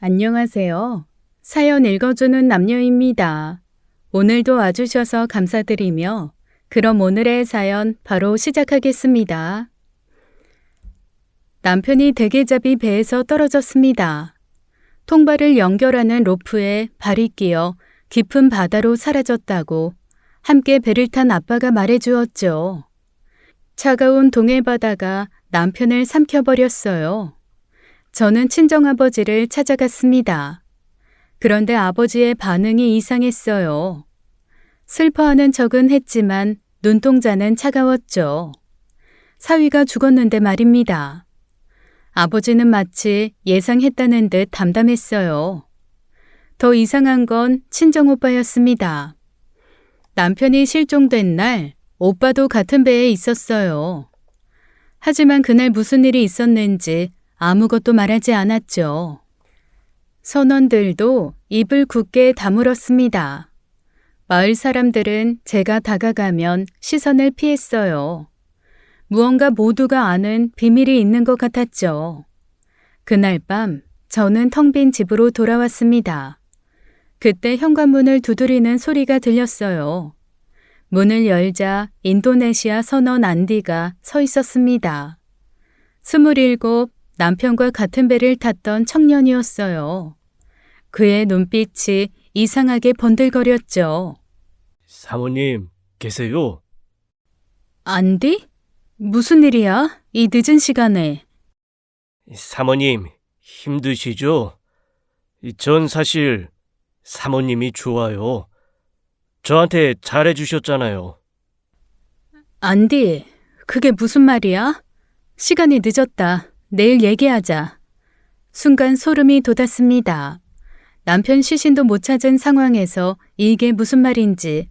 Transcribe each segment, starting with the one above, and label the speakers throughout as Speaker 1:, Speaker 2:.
Speaker 1: 안녕하세요. 사연 읽어주는 남녀입니다. 오늘도 와주셔서 감사드리며 그럼 오늘의 사연 바로 시작하겠습니다. 남편이 대게잡이 배에서 떨어졌습니다. 통발을 연결하는 로프에 발이 끼어 깊은 바다로 사라졌다고 함께 배를 탄 아빠가 말해주었죠. 차가운 동해바다가 남편을 삼켜버렸어요. 저는 친정아버지를 찾아갔습니다. 그런데 아버지의 반응이 이상했어요. 슬퍼하는 척은 했지만 눈동자는 차가웠죠. 사위가 죽었는데 말입니다. 아버지는 마치 예상했다는 듯 담담했어요. 더 이상한 건 친정오빠였습니다. 남편이 실종된 날 오빠도 같은 배에 있었어요. 하지만 그날 무슨 일이 있었는지 아무것도 말하지 않았죠. 선원들도 입을 굳게 다물었습니다. 마을 사람들은 제가 다가가면 시선을 피했어요. 무언가 모두가 아는 비밀이 있는 것 같았죠. 그날 밤 저는 텅 빈 집으로 돌아왔습니다. 그때 현관문을 두드리는 소리가 들렸어요. 문을 열자 인도네시아 선원 안디가 서 있었습니다. 27, 남편과 같은 배를 탔던 청년이었어요. 그의 눈빛이 이상하게 번들거렸죠.
Speaker 2: 사모님, 계세요?
Speaker 1: 안디? 무슨 일이야? 이 늦은 시간에.
Speaker 2: 사모님, 힘드시죠? 전 사실 사모님이 좋아요. 저한테 잘해주셨잖아요.
Speaker 1: 안디, 그게 무슨 말이야? 시간이 늦었다. 내일 얘기하자. 순간 소름이 돋았습니다. 남편 시신도 못 찾은 상황에서 이게 무슨 말인지.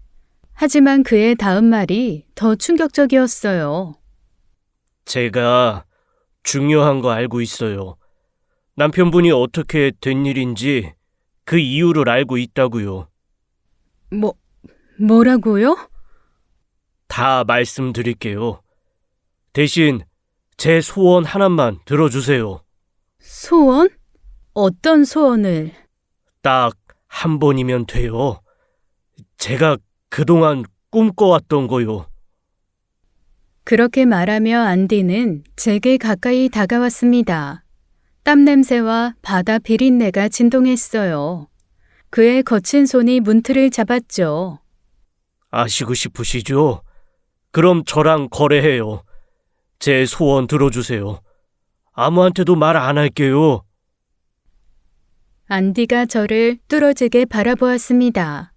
Speaker 1: 하지만 그의 다음 말이 더 충격적이었어요.
Speaker 2: 제가 중요한 거 알고 있어요. 남편분이 어떻게 된 일인지 그 이유를 알고 있다고요.
Speaker 1: 뭐라고요?
Speaker 2: 다 말씀드릴게요. 대신 제 소원 하나만 들어주세요.
Speaker 1: 소원? 어떤 소원을?
Speaker 2: 딱 한 번이면 돼요. 제가 그동안 꿈꿔왔던 거요.
Speaker 1: 그렇게 말하며 안디는 제게 가까이 다가왔습니다. 땀 냄새와 바다 비린내가 진동했어요. 그의 거친 손이 문틀을 잡았죠.
Speaker 2: 아시고 싶으시죠? 그럼 저랑 거래해요. 제 소원 들어주세요. 아무한테도 말 안 할게요.
Speaker 1: 안디가 저를 뚫어지게 바라보았습니다.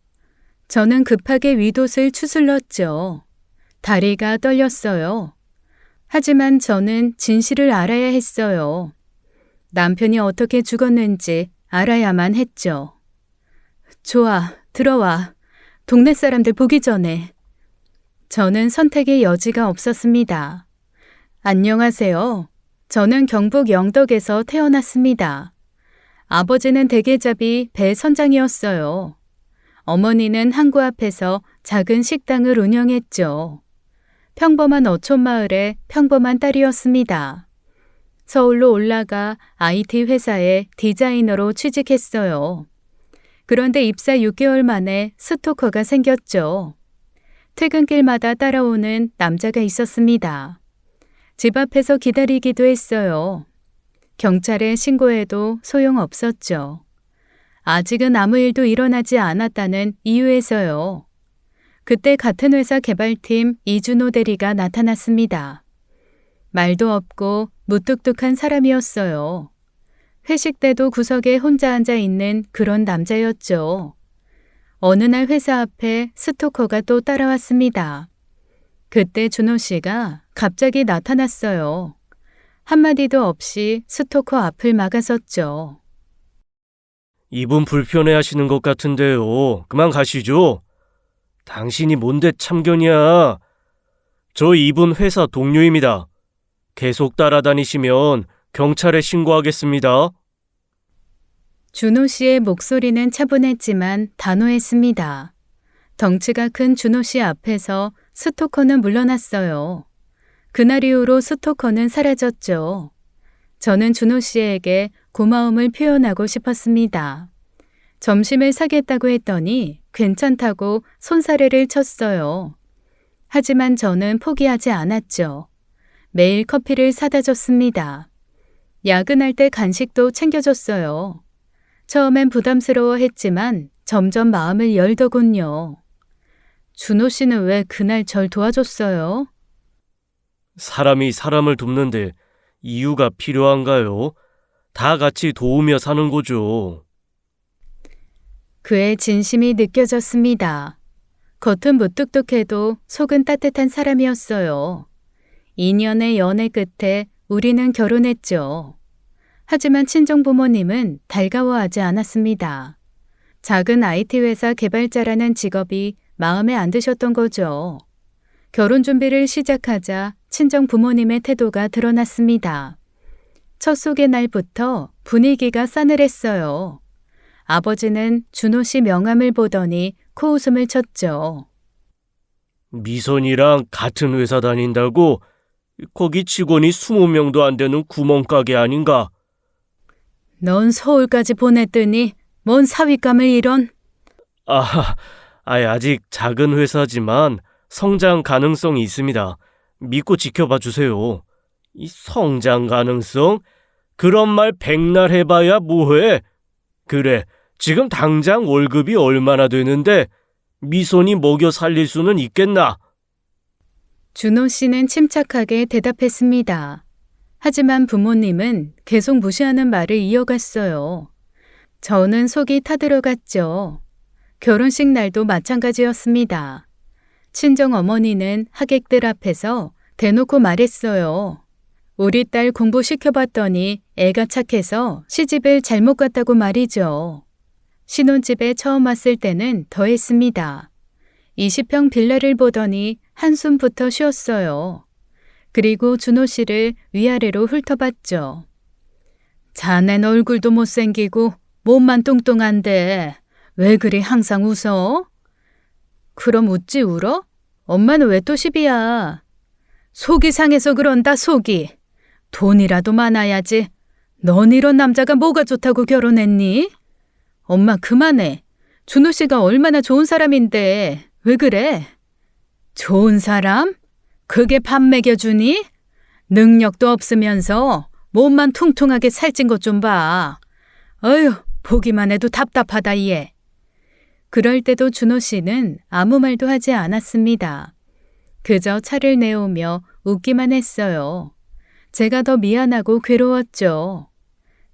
Speaker 1: 저는 급하게 윗옷을 추슬렀죠. 다리가 떨렸어요. 하지만 저는 진실을 알아야 했어요. 남편이 어떻게 죽었는지 알아야만 했죠. 좋아, 들어와. 동네 사람들 보기 전에. 저는 선택의 여지가 없었습니다. 안녕하세요. 저는 경북 영덕에서 태어났습니다. 아버지는 대게잡이 배 선장이었어요. 어머니는 항구 앞에서 작은 식당을 운영했죠. 평범한 어촌마을의 평범한 딸이었습니다. 서울로 올라가 IT 회사에 디자이너로 취직했어요. 그런데 입사 6개월 만에 스토커가 생겼죠. 퇴근길마다 따라오는 남자가 있었습니다. 집 앞에서 기다리기도 했어요. 경찰에 신고해도 소용없었죠. 아직은 아무 일도 일어나지 않았다는 이유에서요. 그때 같은 회사 개발팀 이준호 대리가 나타났습니다. 말도 없고 무뚝뚝한 사람이었어요. 회식 때도 구석에 혼자 앉아 있는 그런 남자였죠. 어느 날 회사 앞에 스토커가 또 따라왔습니다. 그때 준호 씨가 갑자기 나타났어요. 한마디도 없이 스토커 앞을 막아섰죠.
Speaker 2: 이분 불편해하시는 것 같은데요. 그만 가시죠. 당신이 뭔데 참견이야. 저 이분 회사 동료입니다. 계속 따라다니시면 경찰에 신고하겠습니다.
Speaker 1: 준호 씨의 목소리는 차분했지만 단호했습니다. 덩치가 큰 준호 씨 앞에서 스토커는 물러났어요. 그날 이후로 스토커는 사라졌죠. 저는 준호 씨에게 고마움을 표현하고 싶었습니다. 점심을 사겠다고 했더니 괜찮다고 손사래를 쳤어요. 하지만 저는 포기하지 않았죠. 매일 커피를 사다 줬습니다. 야근할 때 간식도 챙겨줬어요. 처음엔 부담스러워했지만 점점 마음을 열더군요. 준호 씨는 왜 그날 절 도와줬어요?
Speaker 2: 사람이 사람을 돕는데 이유가 필요한가요? 다 같이 도우며 사는 거죠.
Speaker 1: 그의 진심이 느껴졌습니다. 겉은 무뚝뚝해도 속은 따뜻한 사람이었어요. 2년의 연애 끝에 우리는 결혼했죠. 하지만 친정부모님은 달가워하지 않았습니다. 작은 IT 회사 개발자라는 직업이 마음에 안 드셨던 거죠. 결혼 준비를 시작하자 친정 부모님의 태도가 드러났습니다. 첫 소개 날부터 분위기가 싸늘했어요. 아버지는 준호 씨 명함을 보더니 코웃음을 쳤죠.
Speaker 2: 미선이랑 같은 회사 다닌다고? 거기 직원이 20명도 안 되는 구멍가게 아닌가?
Speaker 1: 넌 서울까지 보냈더니 뭔 사윗감을 이런?
Speaker 2: 아직 작은 회사지만 성장 가능성이 있습니다. 믿고 지켜봐 주세요. 이 성장 가능성? 그런 말 백날 해봐야 뭐해? 그래, 지금 당장 월급이 얼마나 되는데 미선이 먹여 살릴 수는 있겠나?
Speaker 1: 준호 씨는 침착하게 대답했습니다. 하지만 부모님은 계속 무시하는 말을 이어갔어요. 저는 속이 타들어갔죠. 결혼식 날도 마찬가지였습니다. 친정 어머니는 하객들 앞에서 대놓고 말했어요. 우리 딸 공부시켜봤더니 애가 착해서 시집을 잘못 갔다고 말이죠. 신혼집에 처음 왔을 때는 더했습니다. 20평 빌라를 보더니 한숨부터 쉬었어요. 그리고 준호 씨를 위아래로 훑어봤죠. 자넨 얼굴도 못생기고 몸만 뚱뚱한데 왜 그리 항상 웃어? 그럼 웃지 울어? 엄마는 왜 또 시비야? 속이 상해서 그런다 속이. 돈이라도 많아야지. 넌 이런 남자가 뭐가 좋다고 결혼했니? 엄마 그만해. 준호 씨가 얼마나 좋은 사람인데 왜 그래? 좋은 사람? 그게 밥 먹여주니? 능력도 없으면서 몸만 퉁퉁하게 살찐 것 좀 봐. 어휴, 보기만 해도 답답하다 얘. 그럴 때도 준호 씨는 아무 말도 하지 않았습니다. 그저 차를 내오며 웃기만 했어요. 제가 더 미안하고 괴로웠죠.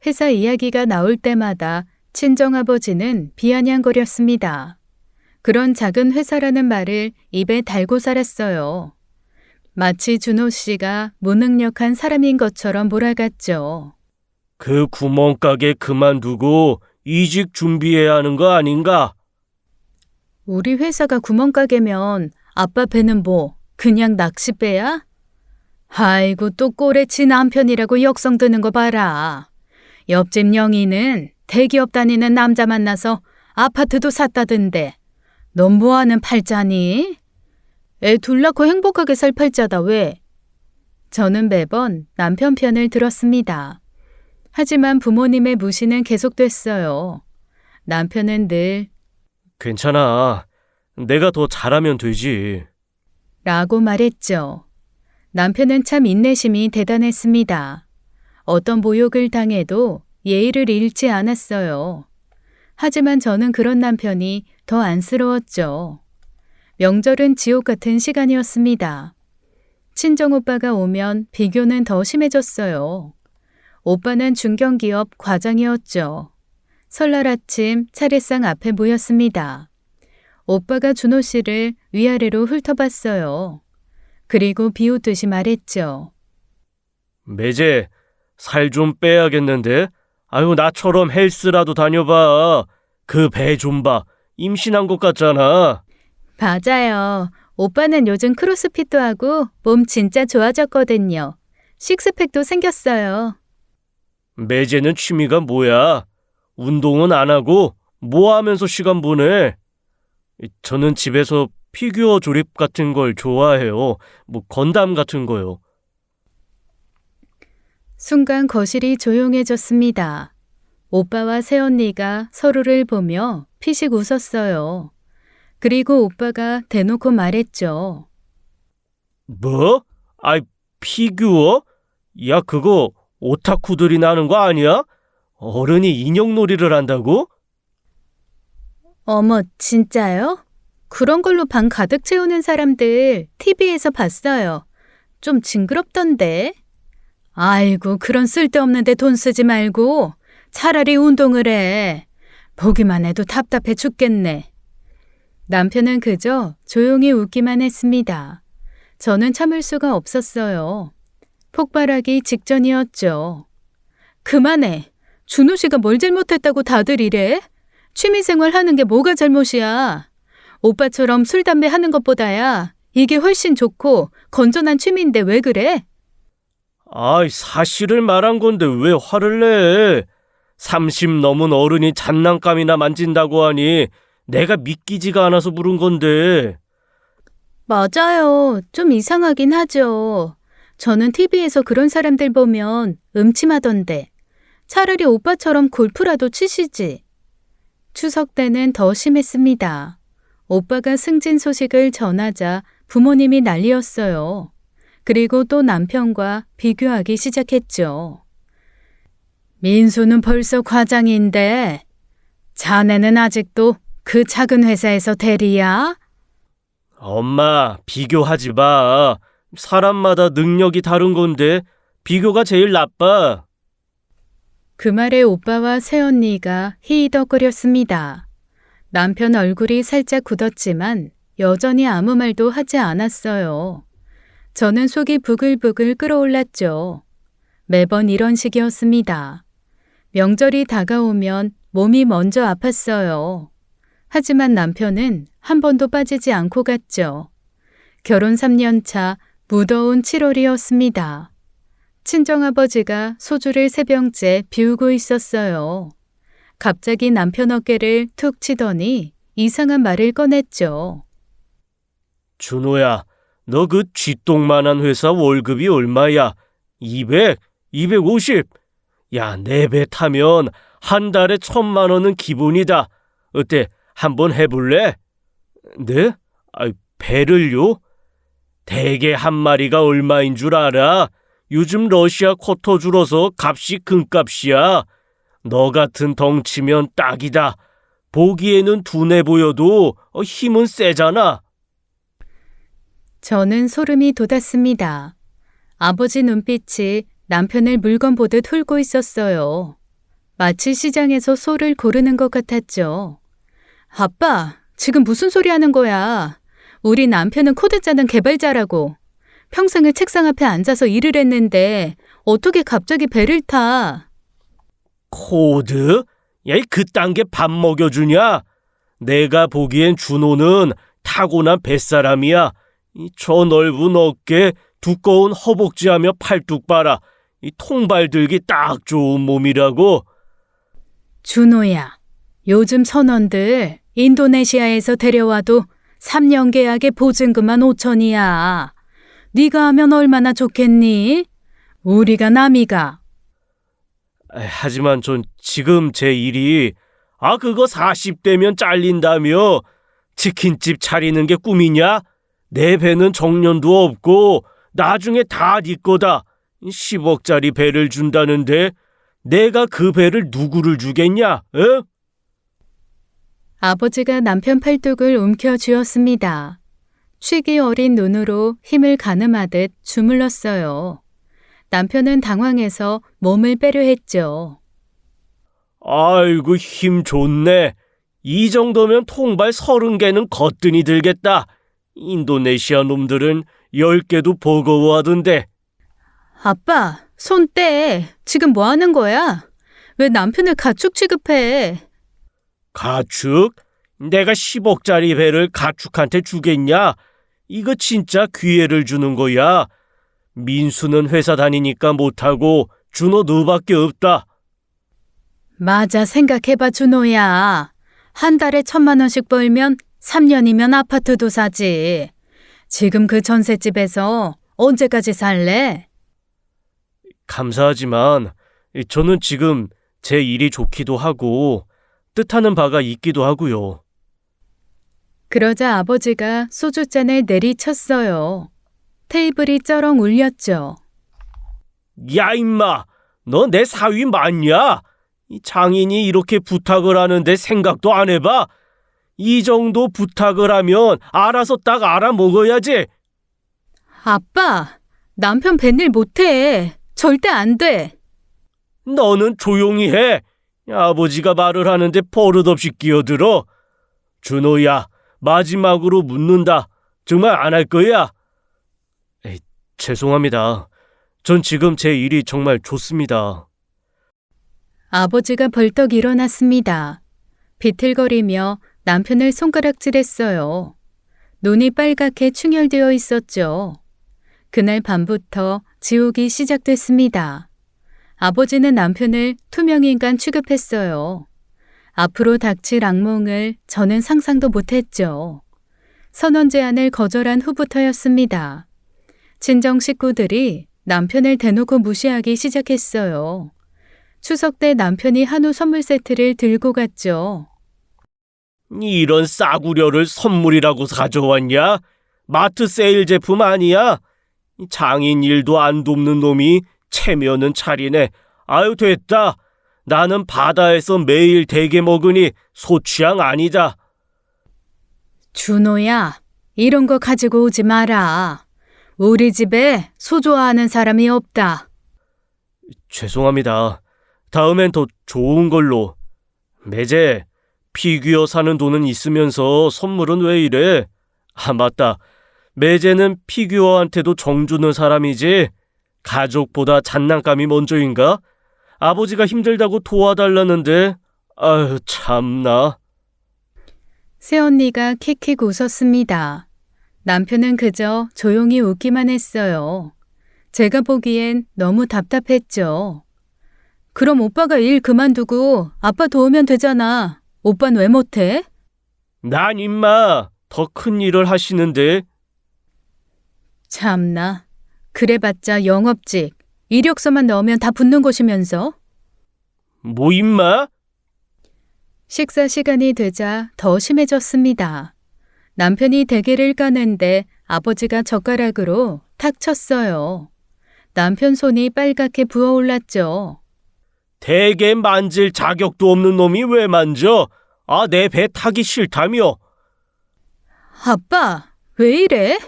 Speaker 1: 회사 이야기가 나올 때마다 친정아버지는 비아냥거렸습니다. 그런 작은 회사라는 말을 입에 달고 살았어요. 마치 준호 씨가 무능력한 사람인 것처럼 몰아갔죠.
Speaker 2: 그 구멍가게 그만두고 이직 준비해야 하는 거 아닌가?
Speaker 1: 우리 회사가 구멍가게면 아빠 배는 뭐 그냥 낚싯배야? 아이고 또 꼬레치 남편이라고 역성 드는 거 봐라. 옆집 영희는 대기업 다니는 남자 만나서 아파트도 샀다던데 넌 뭐하는 팔자니? 애 둘 낳고 행복하게 살 팔자다 왜? 저는 매번 남편 편을 들었습니다. 하지만 부모님의 무시는 계속됐어요. 남편은 늘
Speaker 2: 괜찮아. 내가 더 잘하면 되지.
Speaker 1: 라고 말했죠. 남편은 참 인내심이 대단했습니다. 어떤 모욕을 당해도 예의를 잃지 않았어요. 하지만 저는 그런 남편이 더 안쓰러웠죠. 명절은 지옥 같은 시간이었습니다. 친정오빠가 오면 비교는 더 심해졌어요. 오빠는 중견기업 과장이었죠. 설날 아침 차례상 앞에 모였습니다. 오빠가 준호 씨를 위아래로 훑어봤어요. 그리고 비웃듯이 말했죠.
Speaker 2: 매제, 살 좀 빼야겠는데? 아유, 나처럼 헬스라도 다녀봐. 그 배 좀 봐. 임신한 것 같잖아.
Speaker 1: 맞아요. 오빠는 요즘 크로스핏도 하고 몸 진짜 좋아졌거든요. 식스팩도 생겼어요.
Speaker 2: 매제는 취미가 뭐야? 운동은 안 하고 뭐 하면서 시간 보내? 저는 집에서 피규어 조립 같은 걸 좋아해요. 뭐 건담 같은 거요.
Speaker 1: 순간 거실이 조용해졌습니다. 오빠와 새언니가 서로를 보며 피식 웃었어요. 그리고 오빠가 대놓고 말했죠.
Speaker 2: 뭐? 아이, 피규어? 야, 그거 오타쿠들이 나는 거 아니야? 어른이 인형놀이를 한다고?
Speaker 1: 어머, 진짜요? 그런 걸로 방 가득 채우는 사람들 TV에서 봤어요. 좀 징그럽던데. 아이고, 그런 쓸데없는 데 돈 쓰지 말고 차라리 운동을 해. 보기만 해도 답답해 죽겠네. 남편은 그저 조용히 웃기만 했습니다. 저는 참을 수가 없었어요. 폭발하기 직전이었죠. 그만해. 준호 씨가 뭘 잘못했다고 다들 이래? 취미생활 하는 게 뭐가 잘못이야. 오빠처럼 술, 담배 하는 것보다야 이게 훨씬 좋고 건전한 취미인데 왜 그래?
Speaker 2: 아이, 사실을 말한 건데 왜 화를 내? 30 넘은 어른이 장난감이나 만진다고 하니 내가 믿기지가 않아서 물은 건데.
Speaker 1: 맞아요. 좀 이상하긴 하죠. 저는 TV에서 그런 사람들 보면 음침하던데. 차라리 오빠처럼 골프라도 치시지. 추석 때는 더 심했습니다. 오빠가 승진 소식을 전하자 부모님이 난리였어요. 그리고 또 남편과 비교하기 시작했죠. 민수는 벌써 과장인데 자네는 아직도 그 작은 회사에서 대리야?
Speaker 2: 엄마, 비교하지 마. 사람마다 능력이 다른 건데 비교가 제일 나빠.
Speaker 1: 그 말에 오빠와 새언니가 히히덕거렸습니다. 남편 얼굴이 살짝 굳었지만 여전히 아무 말도 하지 않았어요. 저는 속이 부글부글 끓어올랐죠. 매번 이런 식이었습니다. 명절이 다가오면 몸이 먼저 아팠어요. 하지만 남편은 한 번도 빠지지 않고 갔죠. 결혼 3년 차 무더운 7월이었습니다. 친정아버지가 소주를 3병째 비우고 있었어요. 갑자기 남편 어깨를 툭 치더니 이상한 말을 꺼냈죠.
Speaker 2: 준호야, 너 그 쥐똥만한 회사 월급이 얼마야? 200? 250? 야, 4배 타면 한 달에 1,000만 원은 기본이다. 어때? 한번 해볼래? 네? 배를요? 대게 한 마리가 얼마인 줄 알아? 요즘 러시아 쿼터 줄어서 값이 금값이야. 너 같은 덩치면 딱이다. 보기에는 둔해 보여도 힘은 세잖아.
Speaker 1: 저는 소름이 돋았습니다. 아버지 눈빛이 남편을 물건 보듯 훑고 있었어요. 마치 시장에서 소를 고르는 것 같았죠. 아빠, 지금 무슨 소리 하는 거야? 우리 남편은 코드 짜는 개발자라고. 평생을 책상 앞에 앉아서 일을 했는데 어떻게 갑자기 배를 타?
Speaker 2: 코드? 야, 그딴 게 밥 먹여주냐? 내가 보기엔 준호는 타고난 뱃사람이야. 저 넓은 어깨, 두꺼운 허벅지하며 팔뚝 봐라. 통발 들기 딱 좋은 몸이라고.
Speaker 1: 준호야, 요즘 선원들 인도네시아에서 데려와도 3년 계약에 보증금만 5천이야. 네가 하면 얼마나 좋겠니? 우리가 남이가.
Speaker 2: 하지만 전 지금 제 일이 그거 40대면 잘린다며. 치킨집 차리는 게 꿈이냐? 내 배는 정년도 없고 나중에 다 네 거다. 10억짜리 배를 준다는데 내가 그 배를 누구를 주겠냐? 어?
Speaker 1: 아버지가 남편 팔뚝을 움켜쥐었습니다. 취기 어린 눈으로 힘을 가늠하듯 주물렀어요. 남편은 당황해서 몸을 빼려 했죠.
Speaker 2: 아이고, 힘 좋네. 이 정도면 통발 30개는 거뜬히 들겠다. 인도네시아 놈들은 10개도 버거워하던데.
Speaker 1: 아빠, 손 떼. 지금 뭐 하는 거야? 왜 남편을 가축 취급해?
Speaker 2: 가축? 내가 10억짜리 배를 가축한테 주겠냐? 이거 진짜 기회를 주는 거야. 민수는 회사 다니니까 못하고 준호 너밖에 없다.
Speaker 1: 맞아, 생각해봐, 준호야. 한 달에 1,000만 원씩 벌면 3년이면 아파트도 사지. 지금 그 전셋집에서 언제까지 살래?
Speaker 2: 감사하지만 저는 지금 제 일이 좋기도 하고 뜻하는 바가 있기도 하고요.
Speaker 1: 그러자 아버지가 소주잔을 내리쳤어요. 테이블이 쩌렁 울렸죠.
Speaker 2: 야, 임마! 너 내 사위 맞냐? 이 장인이 이렇게 부탁을 하는데 생각도 안 해봐? 이 정도 부탁을 하면 알아서 딱 알아먹어야지.
Speaker 1: 아빠, 남편 뱃일 못해. 절대 안 돼.
Speaker 2: 너는 조용히 해. 아버지가 말을 하는데 버릇없이 끼어들어. 준호야, 마지막으로 묻는다. 정말 안 할 거야? 에이, 죄송합니다. 전 지금 제 일이 정말 좋습니다.
Speaker 1: 아버지가 벌떡 일어났습니다. 비틀거리며 남편을 손가락질했어요. 눈이 빨갛게 충혈되어 있었죠. 그날 밤부터 지옥이 시작됐습니다. 아버지는 남편을 투명인간 취급했어요. 앞으로 닥칠 악몽을 저는 상상도 못했죠. 선원 제안을 거절한 후부터였습니다. 친정 식구들이 남편을 대놓고 무시하기 시작했어요. 추석 때 남편이 한우 선물 세트를 들고 갔죠.
Speaker 2: 이런 싸구려를 선물이라고 가져왔냐? 마트 세일 제품 아니야? 장인 일도 안 돕는 놈이 체면은 차리네. 아유, 됐다. 나는 바다에서 매일 대게 먹으니 소취향 아니다.
Speaker 1: 준호야, 이런 거 가지고 오지 마라. 우리 집에 소 좋아하는 사람이 없다.
Speaker 2: 죄송합니다. 다음엔 더 좋은 걸로. 매제, 피규어 사는 돈은 있으면서 선물은 왜 이래? 아, 맞다. 매제는 피규어한테도 정 주는 사람이지 가족보다 장난감이 먼저인가? 아버지가 힘들다고 도와달라는데 아유, 참나.
Speaker 1: 새언니가 킥킥 웃었습니다. 남편은 그저 조용히 웃기만 했어요. 제가 보기엔 너무 답답했죠. 그럼 오빠가 일 그만두고 아빠 도우면 되잖아. 오빤 왜 못해?
Speaker 2: 난 임마 더 큰 일을 하시는데.
Speaker 1: 참나. 그래봤자 영업직. 이력서만 넣으면 다 붙는 곳이면서.
Speaker 2: 뭐 임마?
Speaker 1: 식사 시간이 되자 더 심해졌습니다. 남편이 대게를 까는데 아버지가 젓가락으로 탁 쳤어요. 남편 손이 빨갛게 부어올랐죠.
Speaker 2: 대게 만질 자격도 없는 놈이 왜 만져? 아, 내 배 타기 싫다며.
Speaker 1: 아빠, 왜 이래?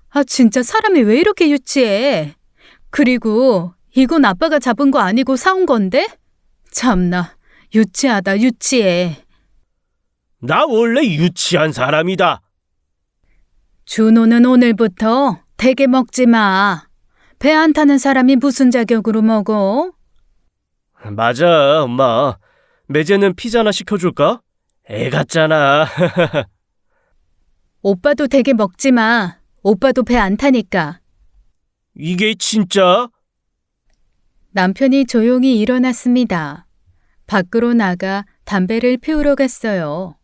Speaker 1: 아, 진짜 사람이 왜 이렇게 유치해? 그리고 이건 아빠가 잡은 거 아니고 사온 건데? 참나, 유치하다, 유치해.
Speaker 2: 나 원래 유치한 사람이다.
Speaker 1: 준호는 오늘부터 대게 먹지 마. 배 안 타는 사람이 무슨 자격으로 먹어?
Speaker 2: 맞아, 엄마. 매제는 피자나 시켜줄까? 애 같잖아.
Speaker 1: 오빠도 대게 먹지 마. 오빠도 배 안 타니까.
Speaker 2: 이게 진짜?
Speaker 1: 남편이 조용히 일어났습니다. 밖으로 나가 담배를 피우러 갔어요.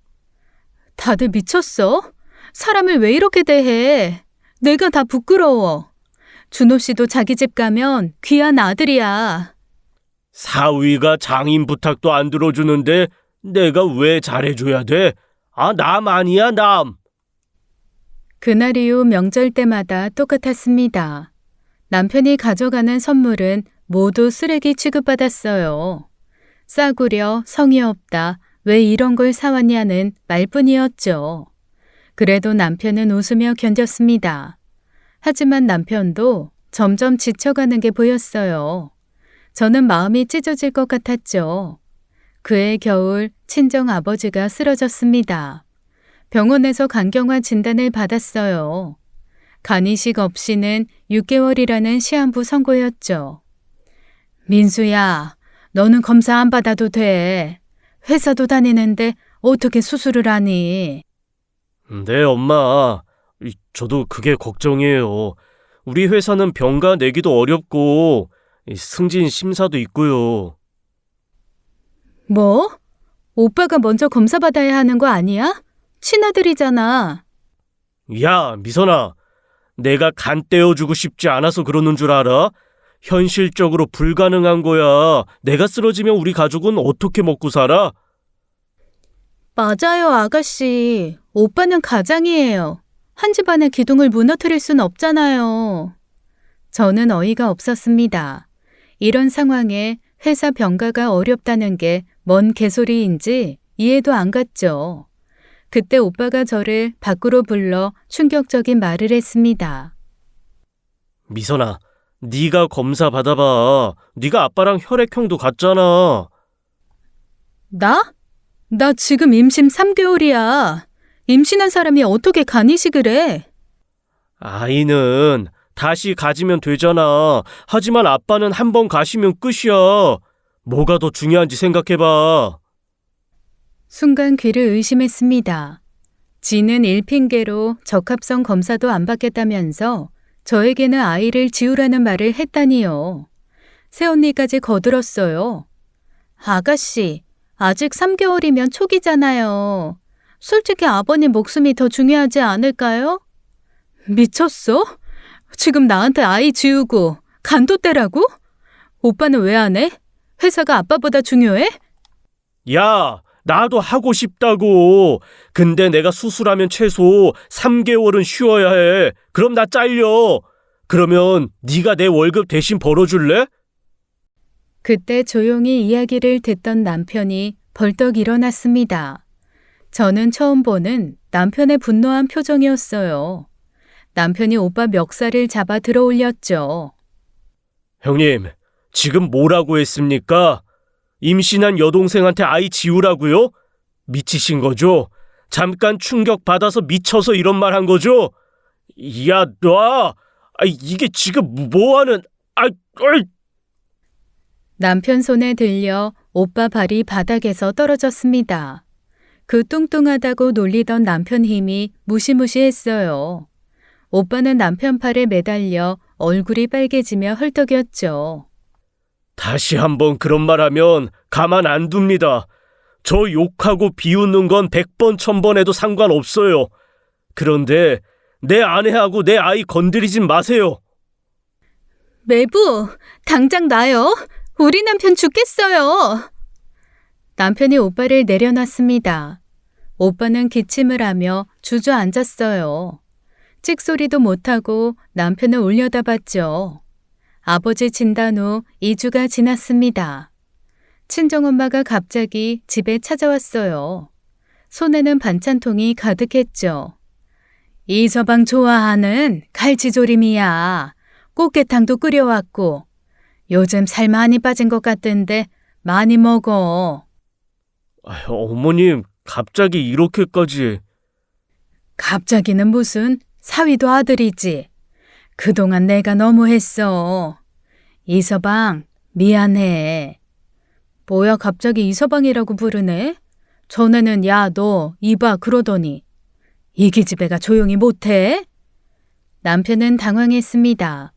Speaker 1: 다들 미쳤어? 사람을 왜 이렇게 대해? 내가 다 부끄러워. 준호 씨도 자기 집 가면 귀한 아들이야.
Speaker 2: 사위가 장인 부탁도 안 들어주는데 내가 왜 잘해줘야 돼? 아, 남 아니야, 남.
Speaker 1: 그날 이후 명절 때마다 똑같았습니다. 남편이 가져가는 선물은 모두 쓰레기 취급받았어요. 싸구려, 성의 없다, 왜 이런 걸 사왔냐는 말뿐이었죠. 그래도 남편은 웃으며 견뎠습니다. 하지만 남편도 점점 지쳐가는 게 보였어요. 저는 마음이 찢어질 것 같았죠. 그해 겨울 친정 아버지가 쓰러졌습니다. 병원에서 간경화 진단을 받았어요. 간이식 없이는 6개월이라는 시한부 선고였죠. 민수야, 너는 검사 안 받아도 돼. 회사도 다니는데 어떻게 수술을 하니?
Speaker 2: 네, 엄마. 저도 그게 걱정이에요. 우리 회사는 병가 내기도 어렵고 승진 심사도 있고요.
Speaker 1: 뭐? 오빠가 먼저 검사 받아야 하는 거 아니야? 친아들이잖아.
Speaker 2: 야, 미선아. 내가 간 떼어주고 싶지 않아서 그러는 줄 알아? 현실적으로 불가능한 거야. 내가 쓰러지면 우리 가족은 어떻게 먹고 살아?
Speaker 1: 맞아요, 아가씨. 오빠는 가장이에요. 한 집안의 기둥을 무너뜨릴 순 없잖아요. 저는 어이가 없었습니다. 이런 상황에 회사 병가가 어렵다는 게 뭔 개소리인지 이해도 안 갔죠. 그때 오빠가 저를 밖으로 불러 충격적인 말을 했습니다.
Speaker 2: 미선아, 네가 검사 받아봐. 네가 아빠랑 혈액형도 같잖아.
Speaker 1: 나? 나 지금 임신 3개월이야. 임신한 사람이 어떻게 간이식을 해?
Speaker 2: 아이는 다시 가지면 되잖아. 하지만 아빠는 한 번 가시면 끝이야. 뭐가 더 중요한지 생각해봐.
Speaker 1: 순간 귀를 의심했습니다. 지는 일핑계로 적합성 검사도 안 받겠다면서 저에게는 아이를 지우라는 말을 했다니요. 새언니까지 거들었어요. 아가씨, 아직 3개월이면 초기잖아요. 솔직히 아버님 목숨이 더 중요하지 않을까요? 미쳤어? 지금 나한테 아이 지우고 간도 떼라고? 오빠는 왜 안 해? 회사가 아빠보다 중요해?
Speaker 2: 야, 나도 하고 싶다고. 근데 내가 수술하면 최소 3개월은 쉬어야 해. 그럼 나 잘려. 그러면 네가 내 월급 대신 벌어줄래?
Speaker 1: 그때 조용히 이야기를 듣던 남편이 벌떡 일어났습니다. 저는 처음 보는 남편의 분노한 표정이었어요. 남편이 오빠 멱살을 잡아 들어올렸죠.
Speaker 2: 형님, 지금 뭐라고 했습니까? 임신한 여동생한테 아이 지우라고요? 미치신 거죠? 잠깐 충격받아서 미쳐서 이런 말 한 거죠? 야, 놔! 이게 지금 뭐하는... 어이!
Speaker 1: 남편 손에 들려 오빠 발이 바닥에서 떨어졌습니다. 그 뚱뚱하다고 놀리던 남편 힘이 무시무시했어요. 오빠는 남편 팔에 매달려 얼굴이 빨개지며 헐떡였죠.
Speaker 2: 다시 한번 그런 말 하면 가만 안 둡니다. 저 욕하고 비웃는 건 100번 1000번 해도 상관없어요. 그런데 내 아내하고 내 아이 건드리진 마세요.
Speaker 1: 매부, 당장 놔요. 우리 남편 죽겠어요. 남편이 오빠를 내려놨습니다. 오빠는 기침을 하며 주저앉았어요. 찍소리도 못하고 남편을 올려다봤죠. 아버지 진단 후 2주가 지났습니다. 친정엄마가 갑자기 집에 찾아왔어요. 손에는 반찬통이 가득했죠. 이 서방 좋아하는 갈치조림이야. 꽃게탕도 끓여왔고 요즘 살 많이 빠진 것 같던데 많이 먹어.
Speaker 2: 어머님, 갑자기 이렇게까지...
Speaker 1: 갑자기는 무슨 사위도 아들이지. 그동안 내가 너무했어. 이서방 미안해. 뭐야 갑자기 이서방이라고 부르네? 전에는 야 너 이봐 그러더니 이 기집애가 조용히 못해? 남편은 당황했습니다.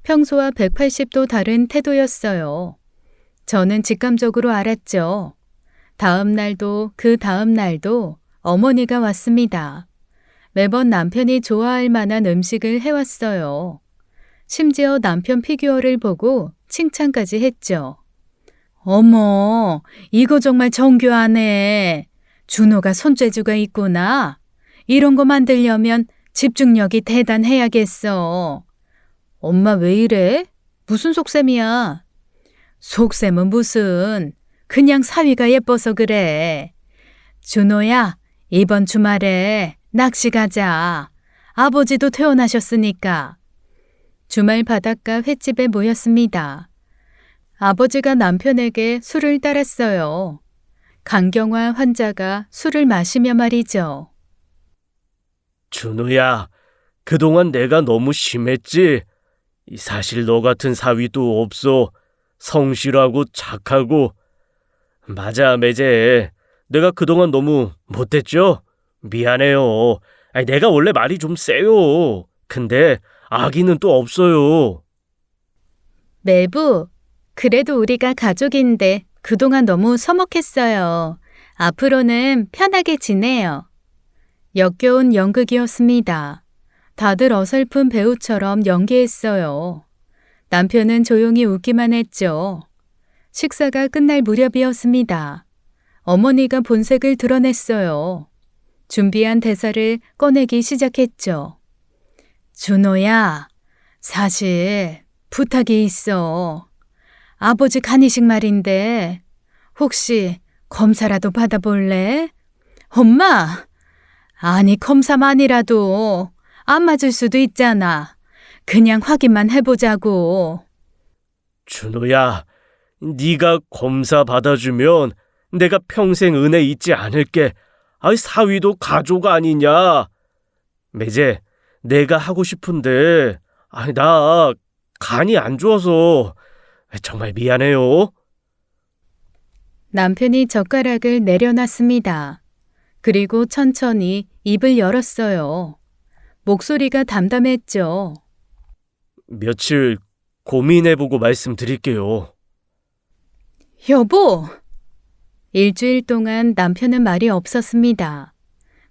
Speaker 1: 평소와 180도 다른 태도였어요. 저는 직감적으로 알았죠. 다음 날도 그 다음 날도 어머니가 왔습니다. 매번 남편이 좋아할 만한 음식을 해왔어요. 심지어 남편 피규어를 보고 칭찬까지 했죠. 어머, 이거 정말 정교하네. 준호가 손재주가 있구나. 이런 거 만들려면 집중력이 대단해야겠어. 엄마 왜 이래? 무슨 속셈이야? 속셈은 무슨, 그냥 사위가 예뻐서 그래. 준호야, 이번 주말에 낚시 가자. 아버지도 퇴원하셨으니까. 주말 바닷가 횟집에 모였습니다. 아버지가 남편에게 술을 따랐어요. 강경화 환자가 술을 마시며 말이죠.
Speaker 2: 준우야, 그동안 내가 너무 심했지? 사실 너 같은 사위도 없어. 성실하고 착하고. 맞아, 매제. 내가 그동안 너무 못됐죠? 미안해요. 내가 원래 말이 좀 세요. 근데 아기는 또 없어요.
Speaker 1: 매부, 그래도 우리가 가족인데 그동안 너무 서먹했어요. 앞으로는 편하게 지내요. 역겨운 연극이었습니다. 다들 어설픈 배우처럼 연기했어요. 남편은 조용히 웃기만 했죠. 식사가 끝날 무렵이었습니다. 어머니가 본색을 드러냈어요. 준비한 대사를 꺼내기 시작했죠. 준호야, 사실 부탁이 있어. 아버지 간이식 말인데 혹시 검사라도 받아볼래? 엄마! 아니 검사만이라도 안 맞을 수도 있잖아. 그냥 확인만 해보자고.
Speaker 2: 준호야, 네가 검사 받아주면 내가 평생 은혜 잊지 않을게. 아이, 사위도 가족 아니냐. 매제, 내가 하고 싶은데 나 간이 안 좋아서 정말 미안해요.
Speaker 1: 남편이 젓가락을 내려놨습니다. 그리고 천천히 입을 열었어요. 목소리가 담담했죠.
Speaker 2: 며칠 고민해보고 말씀드릴게요.
Speaker 1: 여보! 일주일 동안 남편은 말이 없었습니다.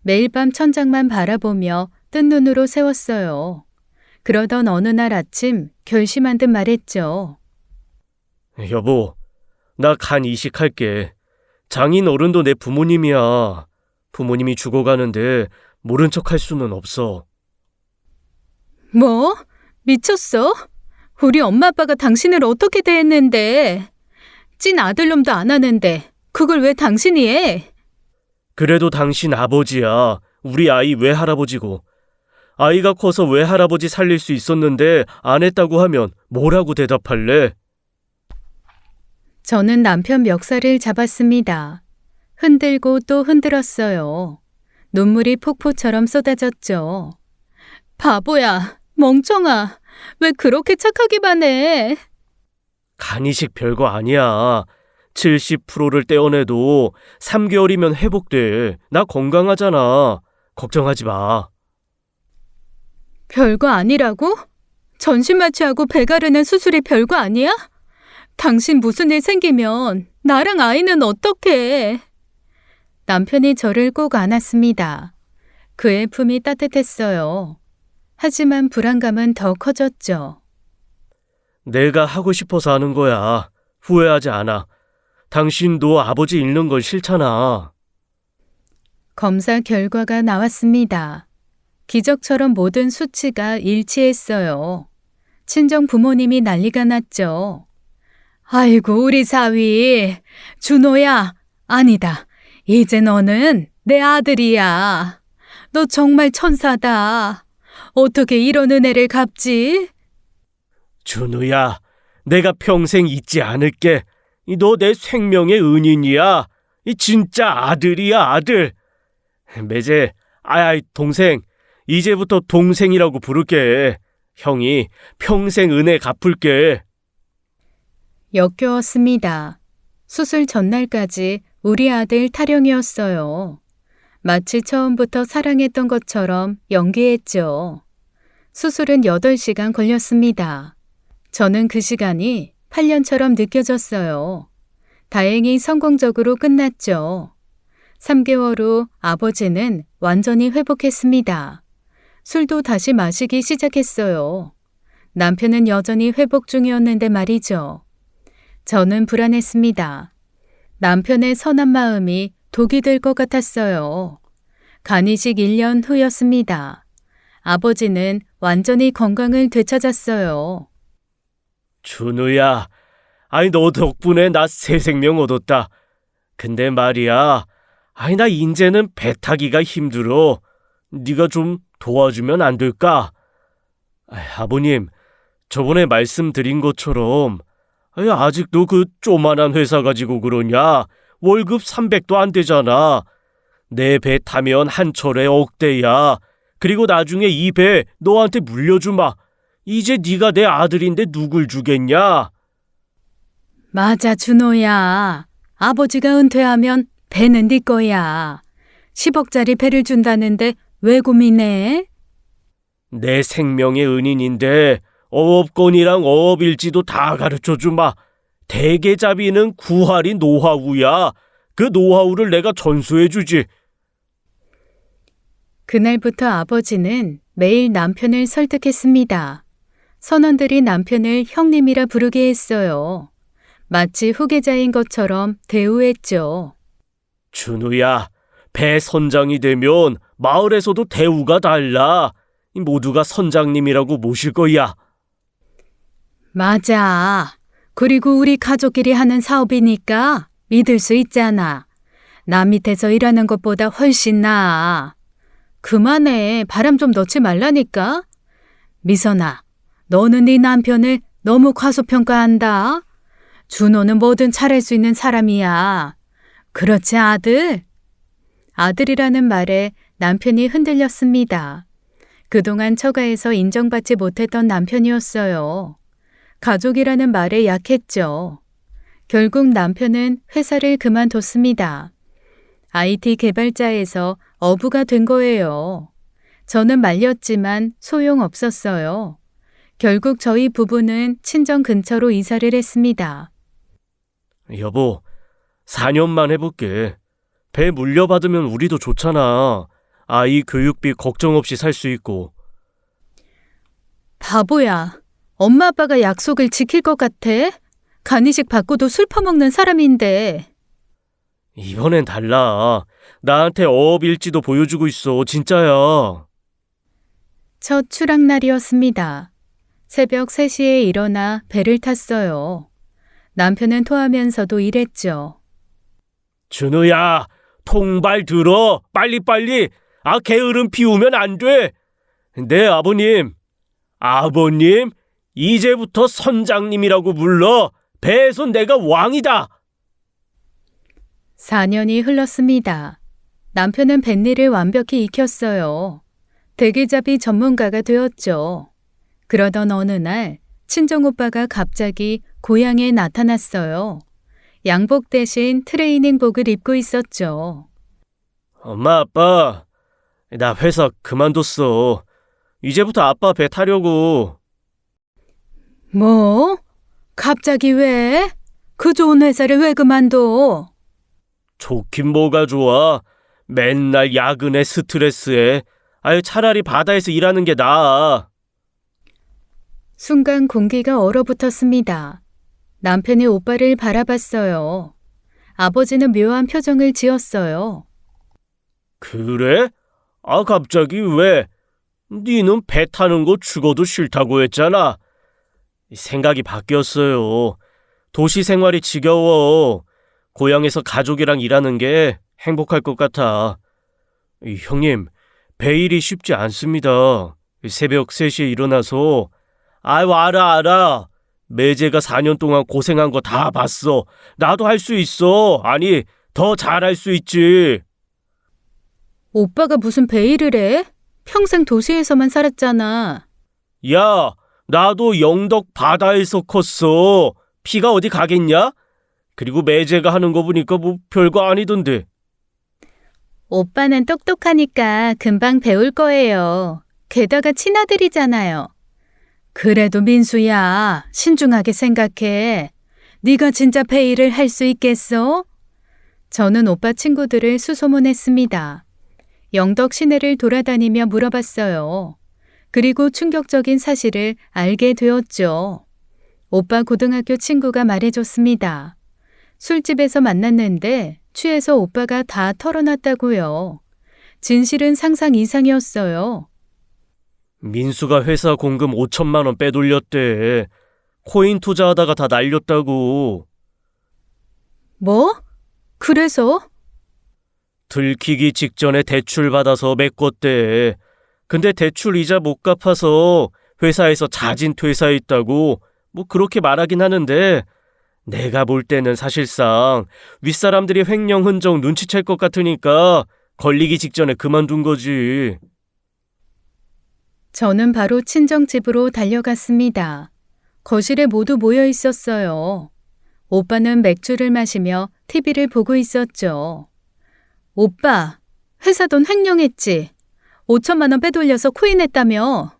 Speaker 1: 매일 밤 천장만 바라보며 뜬 눈으로 세웠어요. 그러던 어느 날 아침 결심한 듯 말했죠.
Speaker 2: 여보, 나 간 이식할게. 장인 어른도 내 부모님이야. 부모님이 죽어가는데 모른 척 할 수는 없어.
Speaker 1: 뭐? 미쳤어? 우리 엄마 아빠가 당신을 어떻게 대했는데? 찐 아들놈도 안 하는데 그걸 왜 당신이 해?
Speaker 2: 그래도 당신 아버지야. 우리 아이 외할아버지고. 아이가 커서 외할아버지 살릴 수 있었는데 안 했다고 하면 뭐라고 대답할래?
Speaker 1: 저는 남편 멱살을 잡았습니다. 흔들고 또 흔들었어요. 눈물이 폭포처럼 쏟아졌죠. 바보야, 멍청아. 왜 그렇게 착하기만 해?
Speaker 2: 간이식 별거 아니야. 70%를 떼어내도 3개월이면 회복돼. 나 건강하잖아. 걱정하지 마.
Speaker 1: 별거 아니라고? 전신 마취하고 배 가르는 수술이 별거 아니야? 당신 무슨 일 생기면 나랑 아이는 어떡해? 남편이 저를 꼭 안았습니다. 그의 품이 따뜻했어요. 하지만 불안감은 더 커졌죠.
Speaker 2: 내가 하고 싶어서 하는 거야. 후회하지 않아. 당신도 아버지 잃는 걸 싫잖아.
Speaker 1: 검사 결과가 나왔습니다. 기적처럼 모든 수치가 일치했어요. 친정 부모님이 난리가 났죠. 아이고 우리 사위, 준호야. 아니다. 이제 너는 내 아들이야. 너 정말 천사다. 어떻게 이런 은혜를 갚지?
Speaker 2: 준우야, 내가 평생 잊지 않을게. 너 내 생명의 은인이야. 진짜 아들이야, 아들. 매제, 동생. 이제부터 동생이라고 부를게. 형이 평생 은혜 갚을게.
Speaker 1: 역겨웠습니다. 수술 전날까지 우리 아들 타령이었어요. 마치 처음부터 사랑했던 것처럼 연기했죠. 수술은 8시간 걸렸습니다. 저는 그 시간이 8년처럼 느껴졌어요. 다행히 성공적으로 끝났죠. 3개월 후 아버지는 완전히 회복했습니다. 술도 다시 마시기 시작했어요. 남편은 여전히 회복 중이었는데 말이죠. 저는 불안했습니다. 남편의 선한 마음이 독이 될 것 같았어요. 간이식 1년 후였습니다. 아버지는 완전히 건강을 되찾았어요.
Speaker 2: 준우야, 너 덕분에 나 새 생명 얻었다. 근데 말이야, 나 인제는 배 타기가 힘들어. 네가 좀 도와주면 안 될까? 아버님, 저번에 말씀드린 것처럼 아직도 그 조만한 회사 가지고 그러냐? 월급 300도 안 되잖아. 내 배 타면 한 철에 억대야. 그리고 나중에 이 배 너한테 물려주마. 이제 네가 내 아들인데 누굴 주겠냐?
Speaker 1: 맞아, 준호야. 아버지가 은퇴하면 배는 네 거야. 10억짜리 배를 준다는데 왜 고민해?
Speaker 2: 내 생명의 은인인데 어업권이랑 어업일지도 다 가르쳐주마. 대게잡이는 구할이 노하우야. 그 노하우를 내가 전수해주지.
Speaker 1: 그날부터 아버지는 매일 남편을 설득했습니다. 선원들이 남편을 형님이라 부르게 했어요. 마치 후계자인 것처럼 대우했죠.
Speaker 2: 준우야, 배 선장이 되면 마을에서도 대우가 달라. 모두가 선장님이라고 모실 거야.
Speaker 1: 맞아. 그리고 우리 가족끼리 하는 사업이니까 믿을 수 있잖아. 남 밑에서 일하는 것보다 훨씬 나아. 그만해. 바람 좀 넣지 말라니까. 미선아, 너는 네 남편을 너무 과소평가한다. 준호는 뭐든 잘할 수 있는 사람이야. 그렇지, 아들? 아들이라는 말에 남편이 흔들렸습니다. 그동안 처가에서 인정받지 못했던 남편이었어요. 가족이라는 말에 약했죠. 결국 남편은 회사를 그만뒀습니다. IT 개발자에서 어부가 된 거예요. 저는 말렸지만 소용없었어요. 결국 저희 부부는 친정 근처로 이사를 했습니다.
Speaker 2: 여보, 4년만 해볼게. 배 물려받으면 우리도 좋잖아. 아이 교육비 걱정 없이 살 수 있고.
Speaker 1: 바보야. 엄마 아빠가 약속을 지킬 것 같아? 간이식 받고도 술 퍼먹는 사람인데.
Speaker 2: 이번엔 달라. 나한테 어업일지도 보여주고 있어. 진짜야.
Speaker 1: 첫 출항날이었습니다. 새벽 3시에 일어나 배를 탔어요. 남편은 토하면서도 일했죠.
Speaker 2: 준우야, 통발 들어. 빨리빨리. 게으름 피우면 안 돼. 네, 아버님. 아버님, 이제부터 선장님이라고 불러. 배에선 내가 왕이다.
Speaker 1: 4년이 흘렀습니다. 남편은 뱃일을 완벽히 익혔어요. 대게잡이 전문가가 되었죠. 그러던 어느 날 친정오빠가 갑자기 고향에 나타났어요. 양복 대신 트레이닝복을 입고 있었죠.
Speaker 2: 엄마, 아빠, 나 회사 그만뒀어. 이제부터 아빠 배 타려고.
Speaker 1: 뭐? 갑자기 왜? 그 좋은 회사를 왜 그만둬?
Speaker 2: 좋긴 뭐가 좋아. 맨날 야근에 스트레스에. 차라리 바다에서 일하는 게 나아.
Speaker 1: 순간 공기가 얼어붙었습니다. 남편이 오빠를 바라봤어요. 아버지는 묘한 표정을 지었어요.
Speaker 2: 그래? 갑자기 왜? 니는 배 타는 거 죽어도 싫다고 했잖아. 생각이 바뀌었어요. 도시 생활이 지겨워. 고향에서 가족이랑 일하는 게 행복할 것 같아. 형님, 배 일이 쉽지 않습니다. 새벽 3시에 일어나서. 알아. 매제가 4년 동안 고생한 거 다 봤어. 나도 할 수 있어. 아니, 더 잘할 수 있지.
Speaker 1: 오빠가 무슨 베일을 해? 평생 도시에서만 살았잖아.
Speaker 2: 야, 나도 영덕 바다에서 컸어. 피가 어디 가겠냐? 그리고 매제가 하는 거 보니까 뭐 별거 아니던데.
Speaker 1: 오빠는 똑똑하니까 금방 배울 거예요. 게다가 친아들이잖아요. 그래도 민수야, 신중하게 생각해. 네가 진짜 베일을 할 수 있겠어? 저는 오빠 친구들을 수소문했습니다. 영덕 시내를 돌아다니며 물어봤어요. 그리고 충격적인 사실을 알게 되었죠. 오빠 고등학교 친구가 말해줬습니다. 술집에서 만났는데 취해서 오빠가 다 털어놨다고요. 진실은 상상 이상이었어요.
Speaker 2: 민수가 회사 공금 5천만 원 빼돌렸대. 코인 투자하다가 다 날렸다고.
Speaker 1: 뭐? 그래서?
Speaker 2: 들키기 직전에 대출 받아서 메꿨대. 근데 대출 이자 못 갚아서 회사에서 자진 퇴사했다고 뭐 그렇게 말하긴 하는데 내가 볼 때는 사실상 윗사람들이 횡령 흔적 눈치챌 것 같으니까 걸리기 직전에 그만둔 거지.
Speaker 1: 저는 바로 친정집으로 달려갔습니다. 거실에 모두 모여 있었어요. 오빠는 맥주를 마시며 TV를 보고 있었죠. 오빠, 회사 돈 횡령했지? 5천만 원 빼돌려서 코인했다며?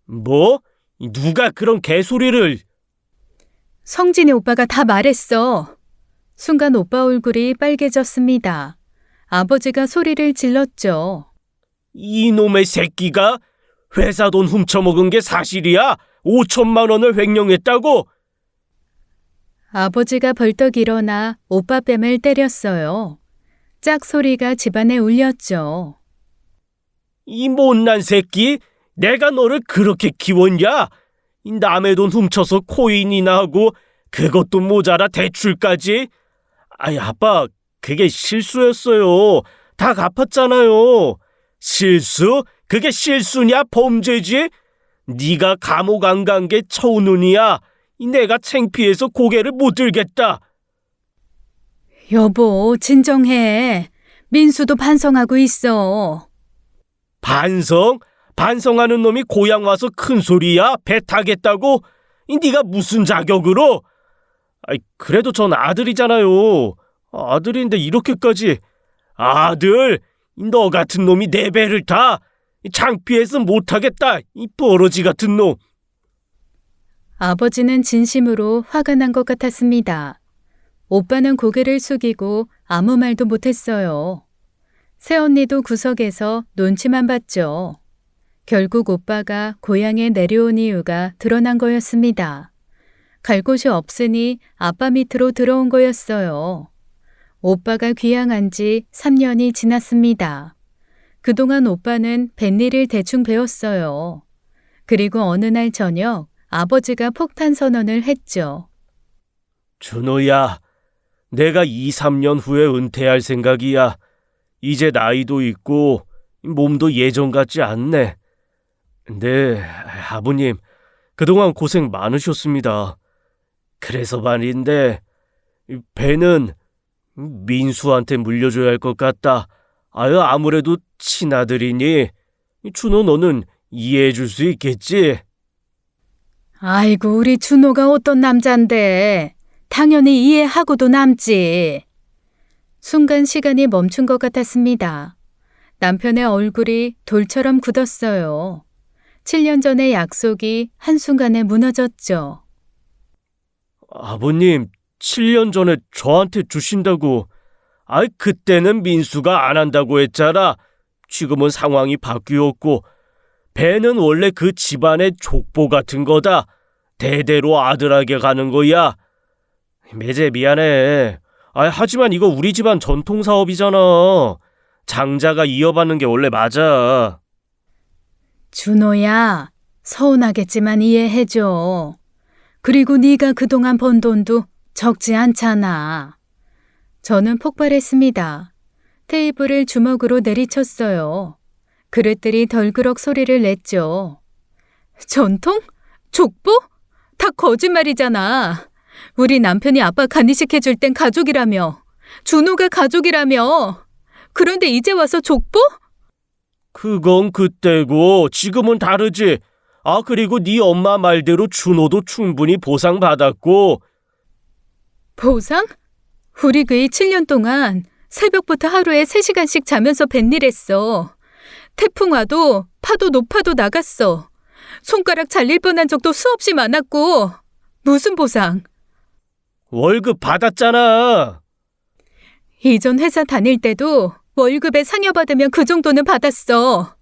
Speaker 2: 뭐? 누가 그런 개소리를...
Speaker 1: 성진이 오빠가 다 말했어. 순간 오빠 얼굴이 빨개졌습니다. 아버지가 소리를 질렀죠.
Speaker 2: 이놈의 새끼가 회사 돈 훔쳐먹은 게 사실이야? 5천만 원을 횡령했다고?
Speaker 1: 아버지가 벌떡 일어나 오빠 뺨을 때렸어요. 짝소리가 집안에 울렸죠.
Speaker 2: 이 못난 새끼, 내가 너를 그렇게 키웠냐? 이 남의 돈 훔쳐서 코인이나 하고 그것도 모자라 대출까지? 아이 아빠, 그게 실수였어요. 다 갚았잖아요. 실수? 그게 실수냐 범죄지? 네가 감옥 안 간 게 처우눈이야. 내가 창피해서 고개를 못 들겠다.
Speaker 1: 여보, 진정해. 민수도 반성하고 있어.
Speaker 2: 반성? 반성하는 놈이 고향 와서 큰 소리야? 배 타겠다고? 네가 무슨 자격으로? 아이, 그래도 전 아들이잖아요. 아들인데 이렇게까지. 아들, 너 같은 놈이 내 배를 타? 창피해서 못하겠다. 이 버러지 같은 놈.
Speaker 1: 아버지는 진심으로 화가 난 것 같았습니다. 오빠는 고개를 숙이고 아무 말도 못했어요. 새언니도 구석에서 눈치만 봤죠. 결국 오빠가 고향에 내려온 이유가 드러난 거였습니다. 갈 곳이 없으니 아빠 밑으로 들어온 거였어요. 오빠가 귀향한 지 3년이 지났습니다. 그동안 오빠는 뱃일을 대충 배웠어요. 그리고 어느 날 저녁 아버지가 폭탄 선언을 했죠.
Speaker 2: 준호야, 내가 2, 3년 후에 은퇴할 생각이야. 이제 나이도 있고 몸도 예전 같지 않네. 네, 아버님, 그동안 고생 많으셨습니다. 그래서 말인데 배는 민수한테 물려줘야 할 것 같다. 아무래도 친아들이니 준호 너는 이해해 줄 수 있겠지?
Speaker 1: 아이고, 우리 준호가 어떤 남잔데. 당연히 이해하고도 남지. 순간 시간이 멈춘 것 같았습니다. 남편의 얼굴이 돌처럼 굳었어요. 7년 전의 약속이 한순간에 무너졌죠.
Speaker 2: 아버님, 7년 전에 저한테 주신다고. 그때는 민수가 안 한다고 했잖아. 지금은 상황이 바뀌었고 배는 원래 그 집안의 족보 같은 거다. 대대로 아들에게 가는 거야. 매제 미안해. 하지만 이거 우리 집안 전통 사업이잖아. 장자가 이어받는 게 원래 맞아.
Speaker 1: 준호야, 서운하겠지만 이해해줘. 그리고 네가 그동안 번 돈도 적지 않잖아. 저는 폭발했습니다. 테이블을 주먹으로 내리쳤어요. 그릇들이 덜그럭 소리를 냈죠. 전통? 족보? 다 거짓말이잖아. 우리 남편이 아빠 간이식해줄 땐 가족이라며. 준호가 가족이라며. 그런데 이제 와서 족보?
Speaker 2: 그건 그때고 지금은 다르지. 그리고 네 엄마 말대로 준호도 충분히 보상받았고.
Speaker 1: 보상? 우리 그이 7년 동안 새벽부터 하루에 3시간씩 자면서 뱃일했어. 태풍 와도 파도 높아도 나갔어. 손가락 잘릴 뻔한 적도 수없이 많았고. 무슨 보상?
Speaker 2: 월급 받았잖아.
Speaker 1: 이전 회사 다닐 때도 월급에 상여받으면 그 정도는 받았어.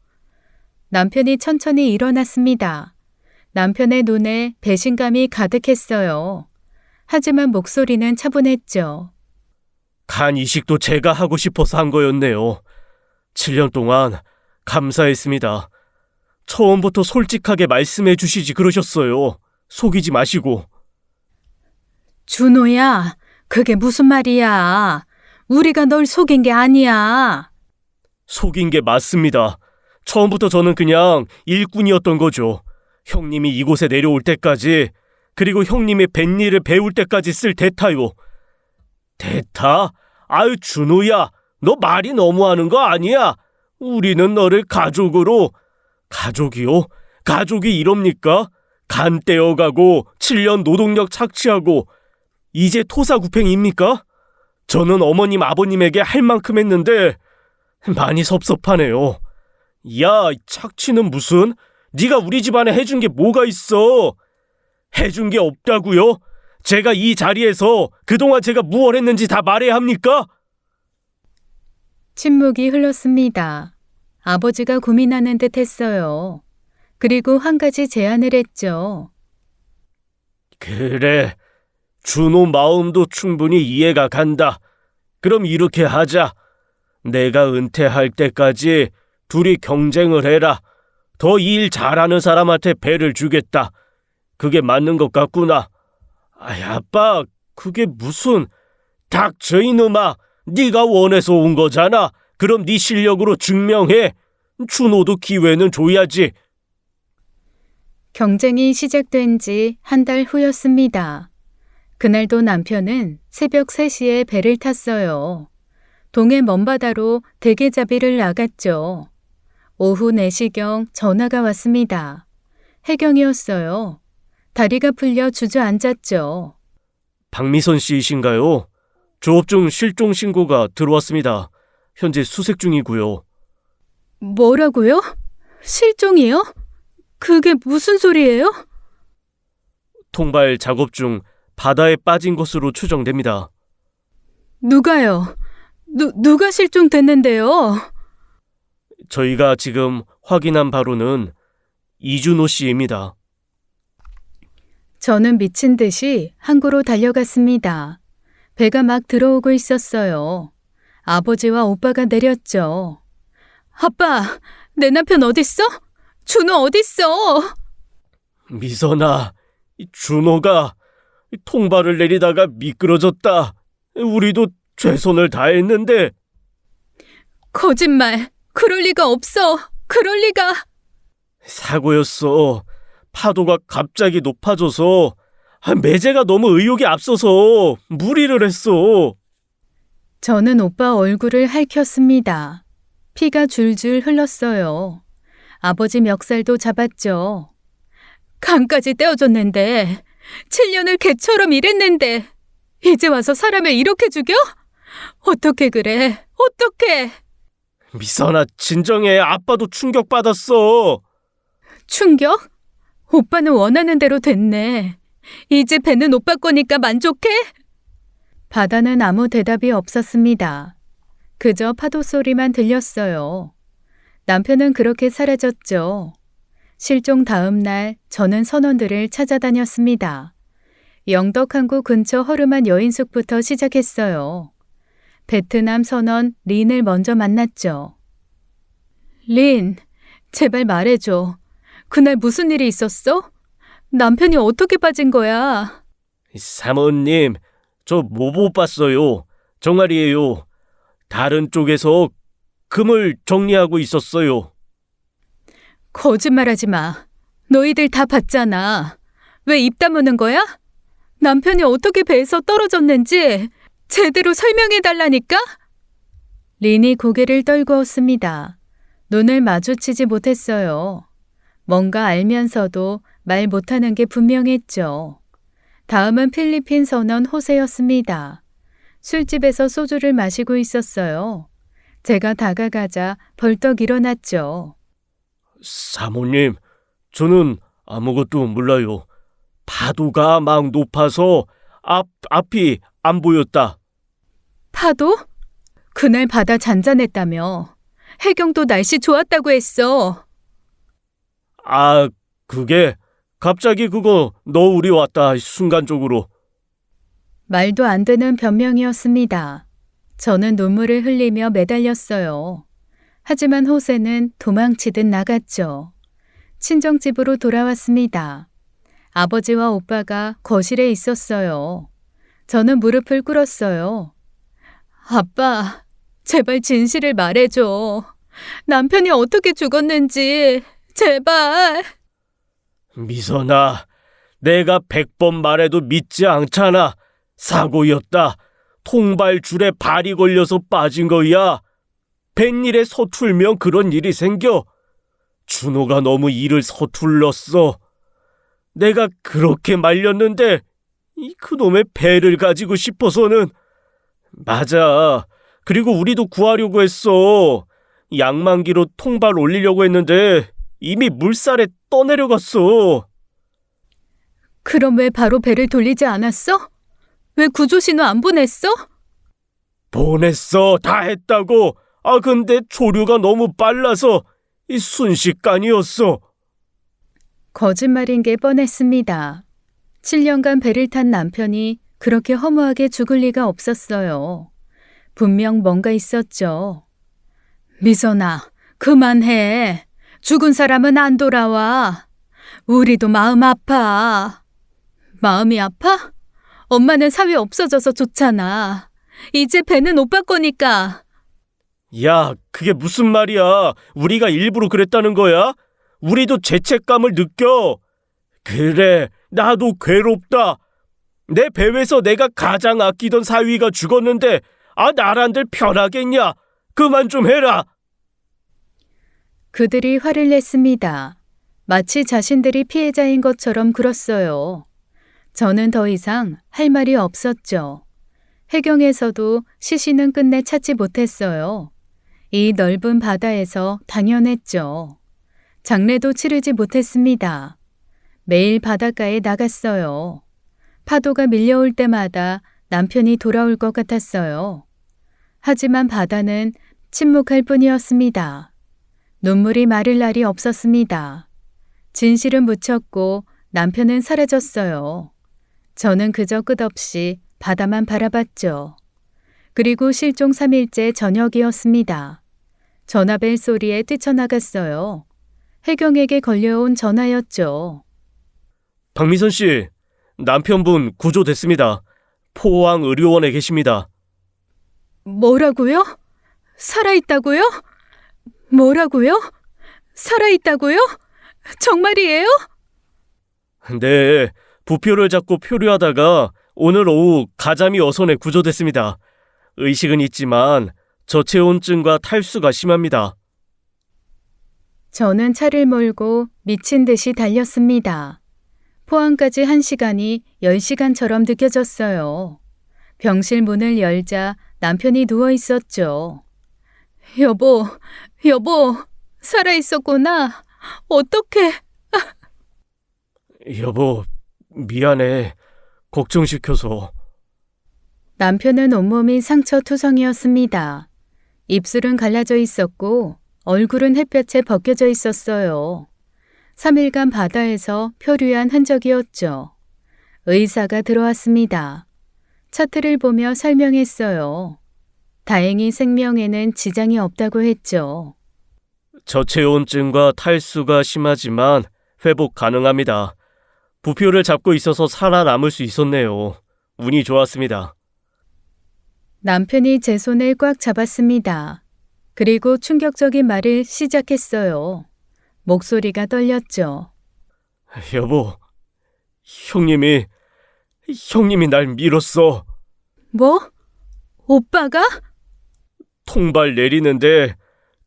Speaker 1: 남편이 천천히 일어났습니다. 남편의 눈에 배신감이 가득했어요. 하지만 목소리는 차분했죠.
Speaker 2: 간 이식도 제가 하고 싶어서 한 거였네요. 7년 동안 감사했습니다. 처음부터 솔직하게 말씀해 주시지 그러셨어요. 속이지 마시고.
Speaker 1: 준호야, 그게 무슨 말이야. 우리가 널 속인 게 아니야.
Speaker 2: 속인 게 맞습니다. 처음부터 저는 그냥 일꾼이었던 거죠. 형님이 이곳에 내려올 때까지, 그리고 형님이 뱃일을 배울 때까지 쓸 대타요. 대타? 준호야, 너 말이 너무하는 거 아니야? 우리는 너를 가족으로. 가족이요? 가족이 이럽니까? 간 떼어가고 7년 노동력 착취하고 이제 토사구팽입니까? 저는 어머님 아버님에게 할 만큼 했는데 많이 섭섭하네요. 야, 착취는 무슨? 네가 우리 집안에 해준 게 뭐가 있어? 해준 게 없다고요? 제가 이 자리에서 그동안 제가 무얼 했는지 다 말해야 합니까?
Speaker 1: 침묵이 흘렀습니다. 아버지가 고민하는 듯 했어요. 그리고 한 가지 제안을 했죠.
Speaker 2: 그래, 준호 마음도 충분히 이해가 간다. 그럼 이렇게 하자. 내가 은퇴할 때까지 둘이 경쟁을 해라. 더 일 잘하는 사람한테 배를 주겠다. 그게 맞는 것 같구나. 아이, 아빠, 그게 무슨... 닥쳐 이놈아. 네가 원해서 온 거잖아. 그럼 네 실력으로 증명해. 준호도 기회는 줘야지.
Speaker 1: 경쟁이 시작된 지 한 달 후였습니다. 그날도 남편은 새벽 3시에 배를 탔어요. 동해 먼바다로 대게잡이를 나갔죠. 오후 4시경 전화가 왔습니다. 해경이었어요. 다리가 풀려 주저앉았죠.
Speaker 2: 박미선 씨이신가요? 조업 중 실종 신고가 들어왔습니다. 현재 수색 중이고요.
Speaker 1: 뭐라고요? 실종이요? 그게 무슨 소리예요?
Speaker 2: 통발 작업 중 바다에 빠진 것으로 추정됩니다.
Speaker 1: 누가요? 누가 실종됐는데요?
Speaker 2: 저희가 지금 확인한 바로는 이준호 씨입니다.
Speaker 1: 저는 미친 듯이 항구로 달려갔습니다. 배가 막 들어오고 있었어요. 아버지와 오빠가 내렸죠. 아빠, 내 남편 어딨어? 준호 어딨어?
Speaker 2: 미선아, 이 준호가 통발을 내리다가 미끄러졌다. 우리도 최선을 다했는데.
Speaker 1: 거짓말. 그럴 리가 없어. 그럴 리가.
Speaker 2: 사고였어. 파도가 갑자기 높아져서 매제가 너무 의욕이 앞서서 무리를 했어.
Speaker 1: 저는 오빠 얼굴을 핥혔습니다. 피가 줄줄 흘렀어요. 아버지 멱살도 잡았죠. 간까지 떼어줬는데 7년을 개처럼 일했는데 이제 와서 사람을 이렇게 죽여? 어떻게 그래? 어떻게?
Speaker 2: 미선아, 진정해. 아빠도 충격받았어.
Speaker 1: 충격? 오빠는 원하는 대로 됐네. 이제 배는 오빠 거니까 만족해? 바다는 아무 대답이 없었습니다. 그저 파도 소리만 들렸어요. 남편은 그렇게 사라졌죠. 실종 다음 날 저는 선원들을 찾아다녔습니다. 영덕항구 근처 허름한 여인숙부터 시작했어요. 베트남 선원 린을 먼저 만났죠. 린, 제발 말해줘. 그날 무슨 일이 있었어? 남편이 어떻게 빠진 거야?
Speaker 2: 사모님, 저 못 봤어요. 정말이에요. 다른 쪽에서 금을 정리하고 있었어요.
Speaker 1: 거짓말하지 마. 너희들 다 봤잖아. 왜 입 다무는 거야? 남편이 어떻게 배에서 떨어졌는지 제대로 설명해 달라니까? 린이 고개를 떨구었습니다. 눈을 마주치지 못했어요. 뭔가 알면서도 말 못하는 게 분명했죠. 다음은 필리핀 선원 호세였습니다. 술집에서 소주를 마시고 있었어요. 제가 다가가자 벌떡 일어났죠.
Speaker 2: 사모님, 저는 아무것도 몰라요. 파도가 막 높아서 앞이 안 보였다.
Speaker 1: 파도? 그날 바다 잔잔했다며. 해경도 날씨 좋았다고 했어.
Speaker 2: 아, 그게 갑자기 그거 너울이 왔다, 순간적으로.
Speaker 1: 말도 안 되는 변명이었습니다. 저는 눈물을 흘리며 매달렸어요. 하지만 호세는 도망치듯 나갔죠. 친정집으로 돌아왔습니다. 아버지와 오빠가 거실에 있었어요. 저는 무릎을 꿇었어요. 아빠, 제발 진실을 말해줘. 남편이 어떻게 죽었는지 제발.
Speaker 2: 미선아, 내가 100번 말해도 믿지 않잖아. 사고였다. 통발줄에 발이 걸려서 빠진 거야. 뱃일에 서툴면 그런 일이 생겨. 준호가 너무 일을 서툴렀어. 내가 그렇게 말렸는데 그놈의 배를 가지고 싶어서는. 맞아. 그리고 우리도 구하려고 했어. 양만기로 통발 올리려고 했는데 이미 물살에 떠내려갔어.
Speaker 1: 그럼 왜 바로 배를 돌리지 않았어? 왜 구조신호 안 보냈어?
Speaker 2: 보냈어. 다 했다고. 근데 조류가 너무 빨라서 순식간이었어.
Speaker 1: 거짓말인 게 뻔했습니다. 7년간 배를 탄 남편이 그렇게 허무하게 죽을 리가 없었어요. 분명 뭔가 있었죠. 미선아, 그만해. 죽은 사람은 안 돌아와. 우리도 마음 아파. 마음이 아파? 엄마는 사위 없어져서 좋잖아. 이제 배는 오빠 거니까.
Speaker 2: 야, 그게 무슨 말이야? 우리가 일부러 그랬다는 거야? 우리도 죄책감을 느껴. 그래, 나도 괴롭다. 내 배에서 내가 가장 아끼던 사위가 죽었는데 나란들 편하겠냐? 그만 좀 해라.
Speaker 1: 그들이 화를 냈습니다. 마치 자신들이 피해자인 것처럼 굴었어요. 저는 더 이상 할 말이 없었죠. 해경에서도 시신은 끝내 찾지 못했어요. 이 넓은 바다에서 당연했죠. 장례도 치르지 못했습니다. 매일 바닷가에 나갔어요. 파도가 밀려올 때마다 남편이 돌아올 것 같았어요. 하지만 바다는 침묵할 뿐이었습니다. 눈물이 마를 날이 없었습니다. 진실은 묻혔고 남편은 사라졌어요. 저는 그저 끝없이 바다만 바라봤죠. 그리고 실종 3일째 저녁이었습니다. 전화벨 소리에 뛰쳐나갔어요. 해경에게 걸려온 전화였죠.
Speaker 2: 박미선 씨, 남편분 구조됐습니다. 포항 의료원에 계십니다.
Speaker 1: 뭐라고요? 살아있다고요? 뭐라고요? 살아있다고요? 정말이에요?
Speaker 2: 네, 부표를 잡고 표류하다가 오늘 오후 가자미 어선에 구조됐습니다. 의식은 있지만 저체온증과 탈수가 심합니다.
Speaker 1: 저는 차를 몰고 미친 듯이 달렸습니다. 포항까지 1시간이 10시간처럼 느껴졌어요. 병실 문을 열자 남편이 누워 있었죠. 여보, 살아있었구나. 어떡해.
Speaker 2: 여보, 미안해. 걱정시켜서.
Speaker 1: 남편은 온몸이 상처투성이었습니다. 입술은 갈라져 있었고 얼굴은 햇볕에 벗겨져 있었어요. 3일간 바다에서 표류한 흔적이었죠. 의사가 들어왔습니다. 차트를 보며 설명했어요. 다행히 생명에는 지장이 없다고 했죠.
Speaker 2: 저체온증과 탈수가 심하지만 회복 가능합니다. 부표를 잡고 있어서 살아남을 수 있었네요. 운이 좋았습니다.
Speaker 1: 남편이 제 손을 꽉 잡았습니다. 그리고 충격적인 말을 시작했어요. 목소리가 떨렸죠.
Speaker 2: 여보, 형님이 날 밀었어.
Speaker 1: 뭐? 오빠가?
Speaker 2: 통발 내리는데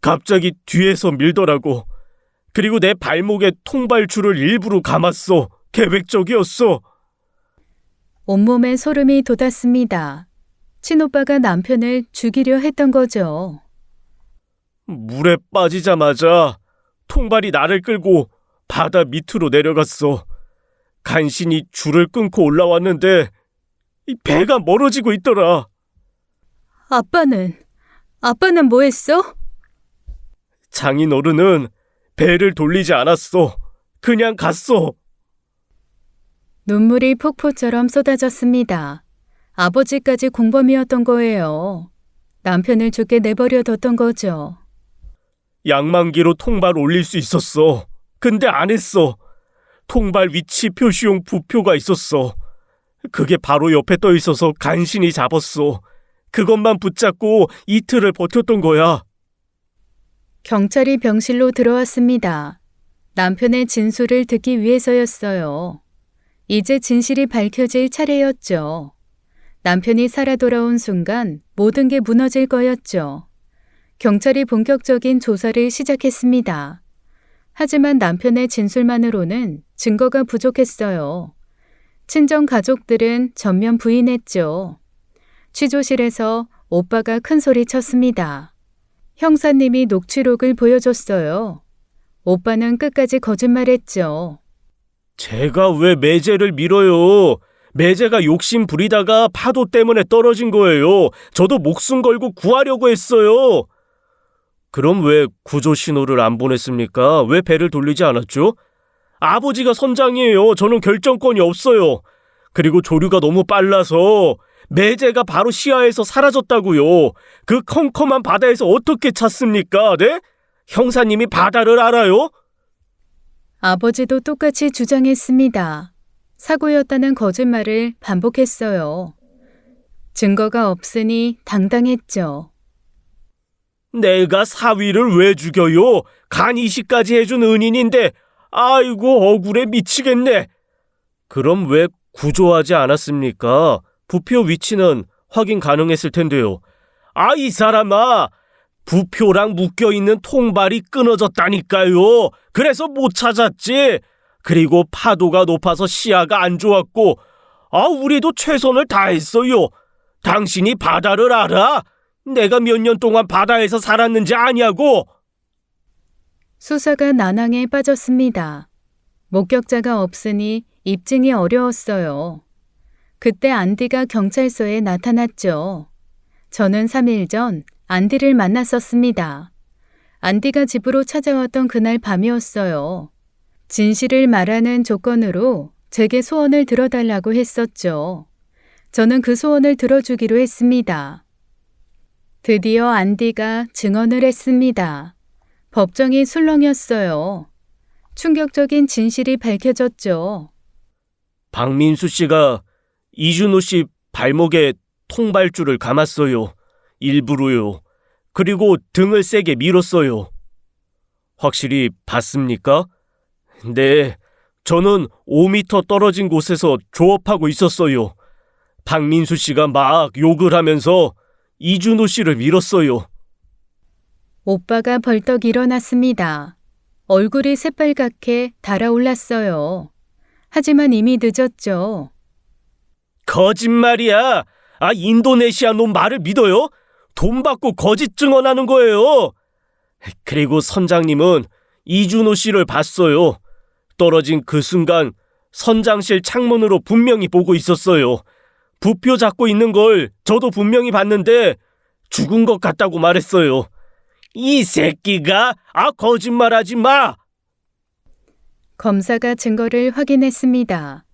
Speaker 2: 갑자기 뒤에서 밀더라고. 그리고 내 발목에 통발줄을 일부러 감았어. 계획적이었어.
Speaker 1: 온몸에 소름이 돋았습니다. 친오빠가 남편을 죽이려 했던 거죠.
Speaker 2: 물에 빠지자마자 통발이 나를 끌고 바다 밑으로 내려갔어. 간신히 줄을 끊고 올라왔는데 이 배가 멀어지고 있더라.
Speaker 1: 아빠는 뭐 했어?
Speaker 2: 장인어른은 배를 돌리지 않았어. 그냥 갔어.
Speaker 1: 눈물이 폭포처럼 쏟아졌습니다. 아버지까지 공범이었던 거예요. 남편을 죽게 내버려 뒀던 거죠.
Speaker 2: 양만기로 통발 올릴 수 있었어. 근데 안 했어. 통발 위치 표시용 부표가 있었어. 그게 바로 옆에 떠 있어서 간신히 잡았어. 그것만 붙잡고 이틀을 버텼던 거야.
Speaker 1: 경찰이 병실로 들어왔습니다. 남편의 진술을 듣기 위해서였어요. 이제 진실이 밝혀질 차례였죠. 남편이 살아 돌아온 순간 모든 게 무너질 거였죠. 경찰이 본격적인 조사를 시작했습니다. 하지만 남편의 진술만으로는 증거가 부족했어요. 친정 가족들은 전면 부인했죠. 취조실에서 오빠가 큰 소리 쳤습니다. 형사님이 녹취록을 보여줬어요. 오빠는 끝까지 거짓말했죠.
Speaker 2: 제가 왜 매제를 밀어요? 매제가 욕심 부리다가 파도 때문에 떨어진 거예요. 저도 목숨 걸고 구하려고 했어요. 그럼 왜 구조 신호를 안 보냈습니까? 왜 배를 돌리지 않았죠? 아버지가 선장이에요. 저는 결정권이 없어요. 그리고 조류가 너무 빨라서 매제가 바로 시야에서 사라졌다고요. 그 컴컴한 바다에서 어떻게 찾습니까? 네? 형사님이 바다를 알아요?
Speaker 1: 아버지도 똑같이 주장했습니다. 사고였다는 거짓말을 반복했어요. 증거가 없으니 당당했죠.
Speaker 2: 내가 사위를 왜 죽여요? 간 이식까지 해준 은인인데 아이고 억울해 미치겠네. 그럼 왜 구조하지 않았습니까? 부표 위치는 확인 가능했을 텐데요. 이 사람아, 부표랑 묶여있는 통발이 끊어졌다니까요. 그래서 못 찾았지. 그리고 파도가 높아서 시야가 안 좋았고 우리도 최선을 다했어요. 당신이 바다를 알아? 내가 몇 년 동안 바다에서 살았는지 아냐고.
Speaker 1: 수사가 난항에 빠졌습니다. 목격자가 없으니 입증이 어려웠어요. 그때 안디가 경찰서에 나타났죠. 저는 3일 전 안디를 만났었습니다. 안디가 집으로 찾아왔던 그날 밤이었어요. 진실을 말하는 조건으로 제게 소원을 들어달라고 했었죠. 저는 그 소원을 들어주기로 했습니다. 드디어 안디가 증언을 했습니다. 법정이 술렁였어요. 충격적인 진실이 밝혀졌죠.
Speaker 2: 박민수 씨가 이준호 씨 발목에 통발줄을 감았어요. 일부러요. 그리고 등을 세게 밀었어요. 확실히 봤습니까? 네, 저는 5m 떨어진 곳에서 조업하고 있었어요. 박민수 씨가 막 욕을 하면서 이준호 씨를 밀었어요.
Speaker 1: 오빠가 벌떡 일어났습니다. 얼굴이 새빨갛게 달아올랐어요. 하지만 이미 늦었죠.
Speaker 2: 거짓말이야. 인도네시아 놈 말을 믿어요? 돈 받고 거짓 증언하는 거예요. 그리고 선장님은 이준호 씨를 봤어요. 떨어진 그 순간 선장실 창문으로 분명히 보고 있었어요. 부표 잡고 있는 걸 저도 분명히 봤는데 죽은 것 같다고 말했어요. 이 새끼가 거짓말하지 마.
Speaker 1: 검사가 증거를 확인했습니다.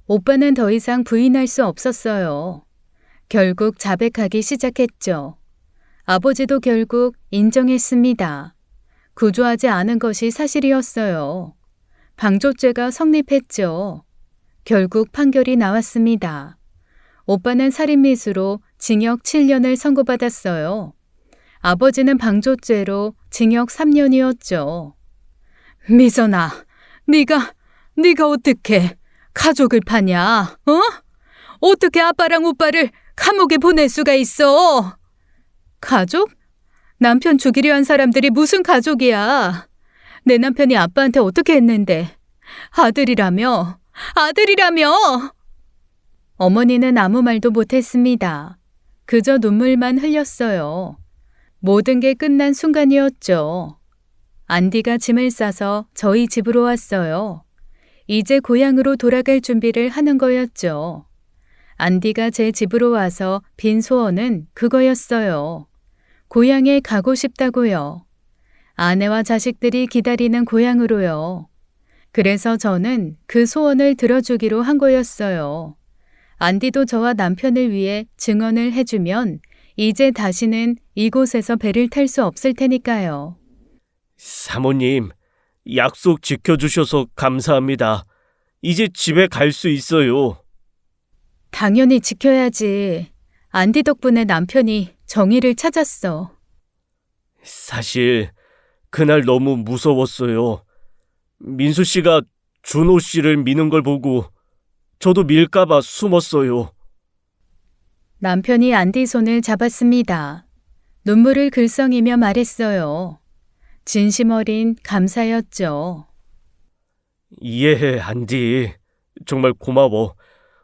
Speaker 1: 오빠는 더 이상 부인할 수 없었어요. 결국 자백하기 시작했죠. 아버지도 결국 인정했습니다. 구조하지 않은 것이 사실이었어요. 방조죄가 성립했죠. 결국 판결이 나왔습니다. 오빠는 살인미수로 징역 7년을 선고받았어요. 아버지는 방조죄로 징역 3년이었죠. 미선아, 네가 어떻게 가족을 파냐? 어떻게 아빠랑 오빠를 감옥에 보낼 수가 있어? 가족? 남편 죽이려 한 사람들이 무슨 가족이야? 내 남편이 아빠한테 어떻게 했는데? 아들이라며! 어머니는 아무 말도 못했습니다. 그저 눈물만 흘렸어요. 모든 게 끝난 순간이었죠. 안디가 짐을 싸서 저희 집으로 왔어요. 이제 고향으로 돌아갈 준비를 하는 거였죠. 안디가 제 집으로 와서 빈 소원은 그거였어요. 고향에 가고 싶다고요. 아내와 자식들이 기다리는 고향으로요. 그래서 저는 그 소원을 들어주기로 한 거였어요. 안디도 저와 남편을 위해 증언을 해주면 이제 다시는 이곳에서 배를 탈 수 없을 테니까요.
Speaker 2: 사모님, 약속 지켜주셔서 감사합니다. 이제 집에 갈 수 있어요.
Speaker 1: 당연히 지켜야지. 안디 덕분에 남편이 정의를 찾았어.
Speaker 2: 사실 그날 너무 무서웠어요. 민수 씨가 준호 씨를 미는 걸 보고 저도 밀까봐 숨었어요.
Speaker 1: 남편이 안디 손을 잡았습니다. 눈물을 글썽이며 말했어요. 진심 어린 감사였죠.
Speaker 2: 이해해, 안디. 정말 고마워.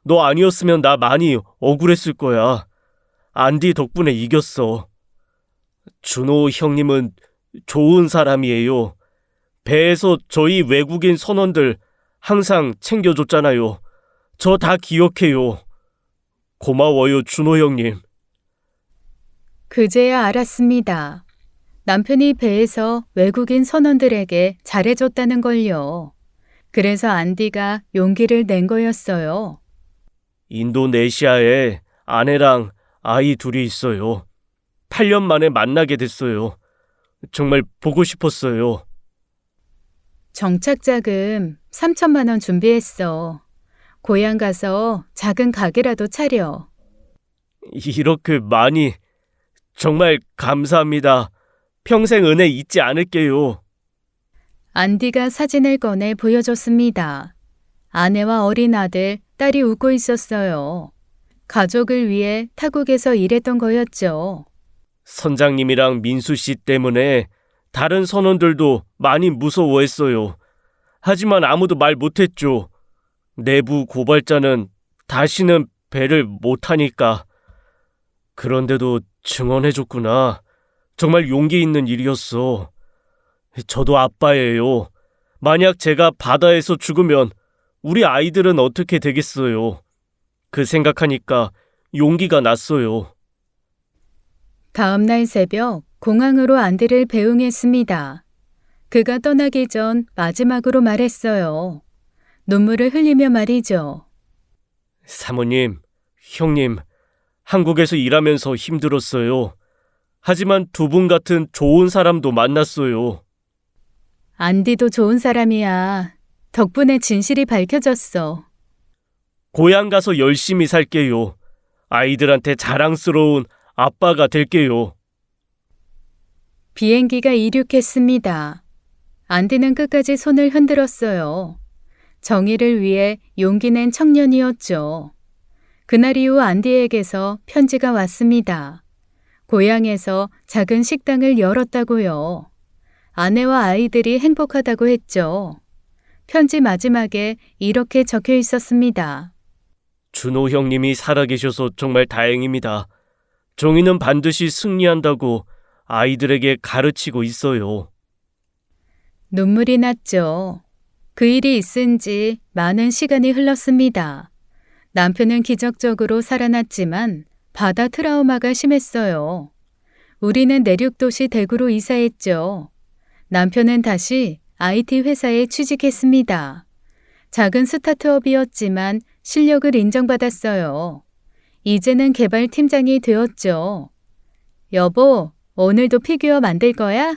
Speaker 2: 너 아니었으면 나 많이 억울했을 거야. 안디 덕분에 이겼어. 준호 형님은 좋은 사람이에요. 배에서 저희 외국인 선원들 항상 챙겨줬잖아요. 저 다 기억해요. 고마워요, 준호 형님.
Speaker 1: 그제야 알았습니다. 남편이 배에서 외국인 선원들에게 잘해줬다는 걸요. 그래서 안디가 용기를 낸 거였어요.
Speaker 2: 인도네시아에 아내랑 아이 둘이 있어요. 8년 만에 만나게 됐어요. 정말 보고 싶었어요.
Speaker 1: 정착자금 3천만 원 준비했어. 고향 가서 작은 가게라도 차려.
Speaker 2: 이렇게 많이 정말 감사합니다. 평생 은혜 잊지 않을게요.
Speaker 1: 안디가 사진을 꺼내 보여줬습니다. 아내와 어린 아들, 딸이 웃고 있었어요. 가족을 위해 타국에서 일했던 거였죠.
Speaker 2: 선장님이랑 민수 씨 때문에 다른 선원들도 많이 무서워했어요. 하지만 아무도 말 못했죠. 내부 고발자는 다시는 배를 못하니까. 그런데도 증언해줬구나. 정말 용기 있는 일이었어. 저도 아빠예요. 만약 제가 바다에서 죽으면 우리 아이들은 어떻게 되겠어요? 그 생각하니까 용기가 났어요.
Speaker 1: 다음 날 새벽 공항으로 안디를 배웅했습니다. 그가 떠나기 전 마지막으로 말했어요. 눈물을 흘리며 말이죠.
Speaker 2: 사모님, 형님, 한국에서 일하면서 힘들었어요. 하지만 두 분 같은 좋은 사람도 만났어요.
Speaker 1: 안디도 좋은 사람이야. 덕분에 진실이 밝혀졌어.
Speaker 2: 고향 가서 열심히 살게요. 아이들한테 자랑스러운 아빠가 될게요.
Speaker 1: 비행기가 이륙했습니다. 안디는 끝까지 손을 흔들었어요. 정의를 위해 용기 낸 청년이었죠. 그날 이후 안디에게서 편지가 왔습니다. 고향에서 작은 식당을 열었다고요. 아내와 아이들이 행복하다고 했죠. 편지 마지막에 이렇게 적혀 있었습니다.
Speaker 2: 준호 형님이 살아계셔서 정말 다행입니다. 정의는 반드시 승리한다고 아이들에게 가르치고 있어요.
Speaker 1: 눈물이 났죠. 그 일이 있은 지 많은 시간이 흘렀습니다. 남편은 기적적으로 살아났지만 바다 트라우마가 심했어요. 우리는 내륙도시 대구로 이사했죠. 남편은 다시 IT 회사에 취직했습니다. 작은 스타트업이었지만 실력을 인정받았어요. 이제는 개발팀장이 되었죠. 여보, 오늘도 피규어 만들 거야?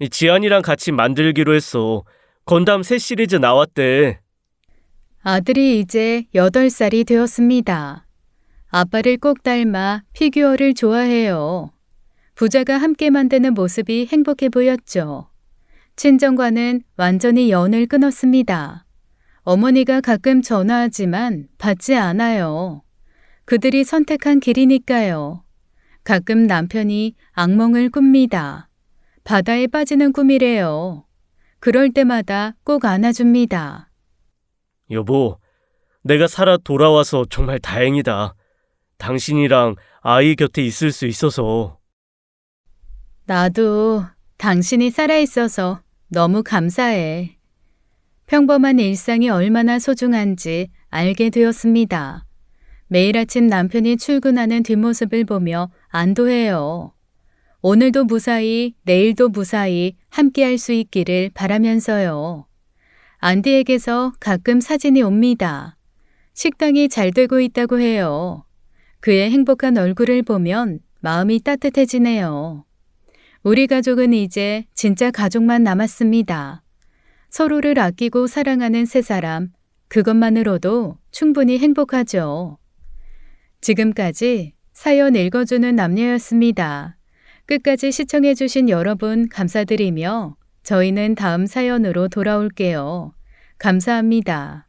Speaker 2: 지안이랑 같이 만들기로 했어. 건담 새 시리즈 나왔대.
Speaker 1: 아들이 이제 8살이 되었습니다. 아빠를 꼭 닮아 피규어를 좋아해요. 부자가 함께 만드는 모습이 행복해 보였죠. 친정과는 완전히 연을 끊었습니다. 어머니가 가끔 전화하지만 받지 않아요. 그들이 선택한 길이니까요. 가끔 남편이 악몽을 꿉니다. 바다에 빠지는 꿈이래요. 그럴 때마다 꼭 안아줍니다.
Speaker 2: 여보, 내가 살아 돌아와서 정말 다행이다. 당신이랑 아이 곁에 있을 수 있어서.
Speaker 1: 나도 당신이 살아있어서 너무 감사해. 평범한 일상이 얼마나 소중한지 알게 되었습니다. 매일 아침 남편이 출근하는 뒷모습을 보며 안도해요. 오늘도 무사히, 내일도 무사히 함께할 수 있기를 바라면서요. 안디에게서 가끔 사진이 옵니다. 식당이 잘 되고 있다고 해요. 그의 행복한 얼굴을 보면 마음이 따뜻해지네요. 우리 가족은 이제 진짜 가족만 남았습니다. 서로를 아끼고 사랑하는 세 사람, 그것만으로도 충분히 행복하죠. 지금까지 사연 읽어주는 남녀였습니다. 끝까지 시청해주신 여러분 감사드리며 저희는 다음 사연으로 돌아올게요. 감사합니다.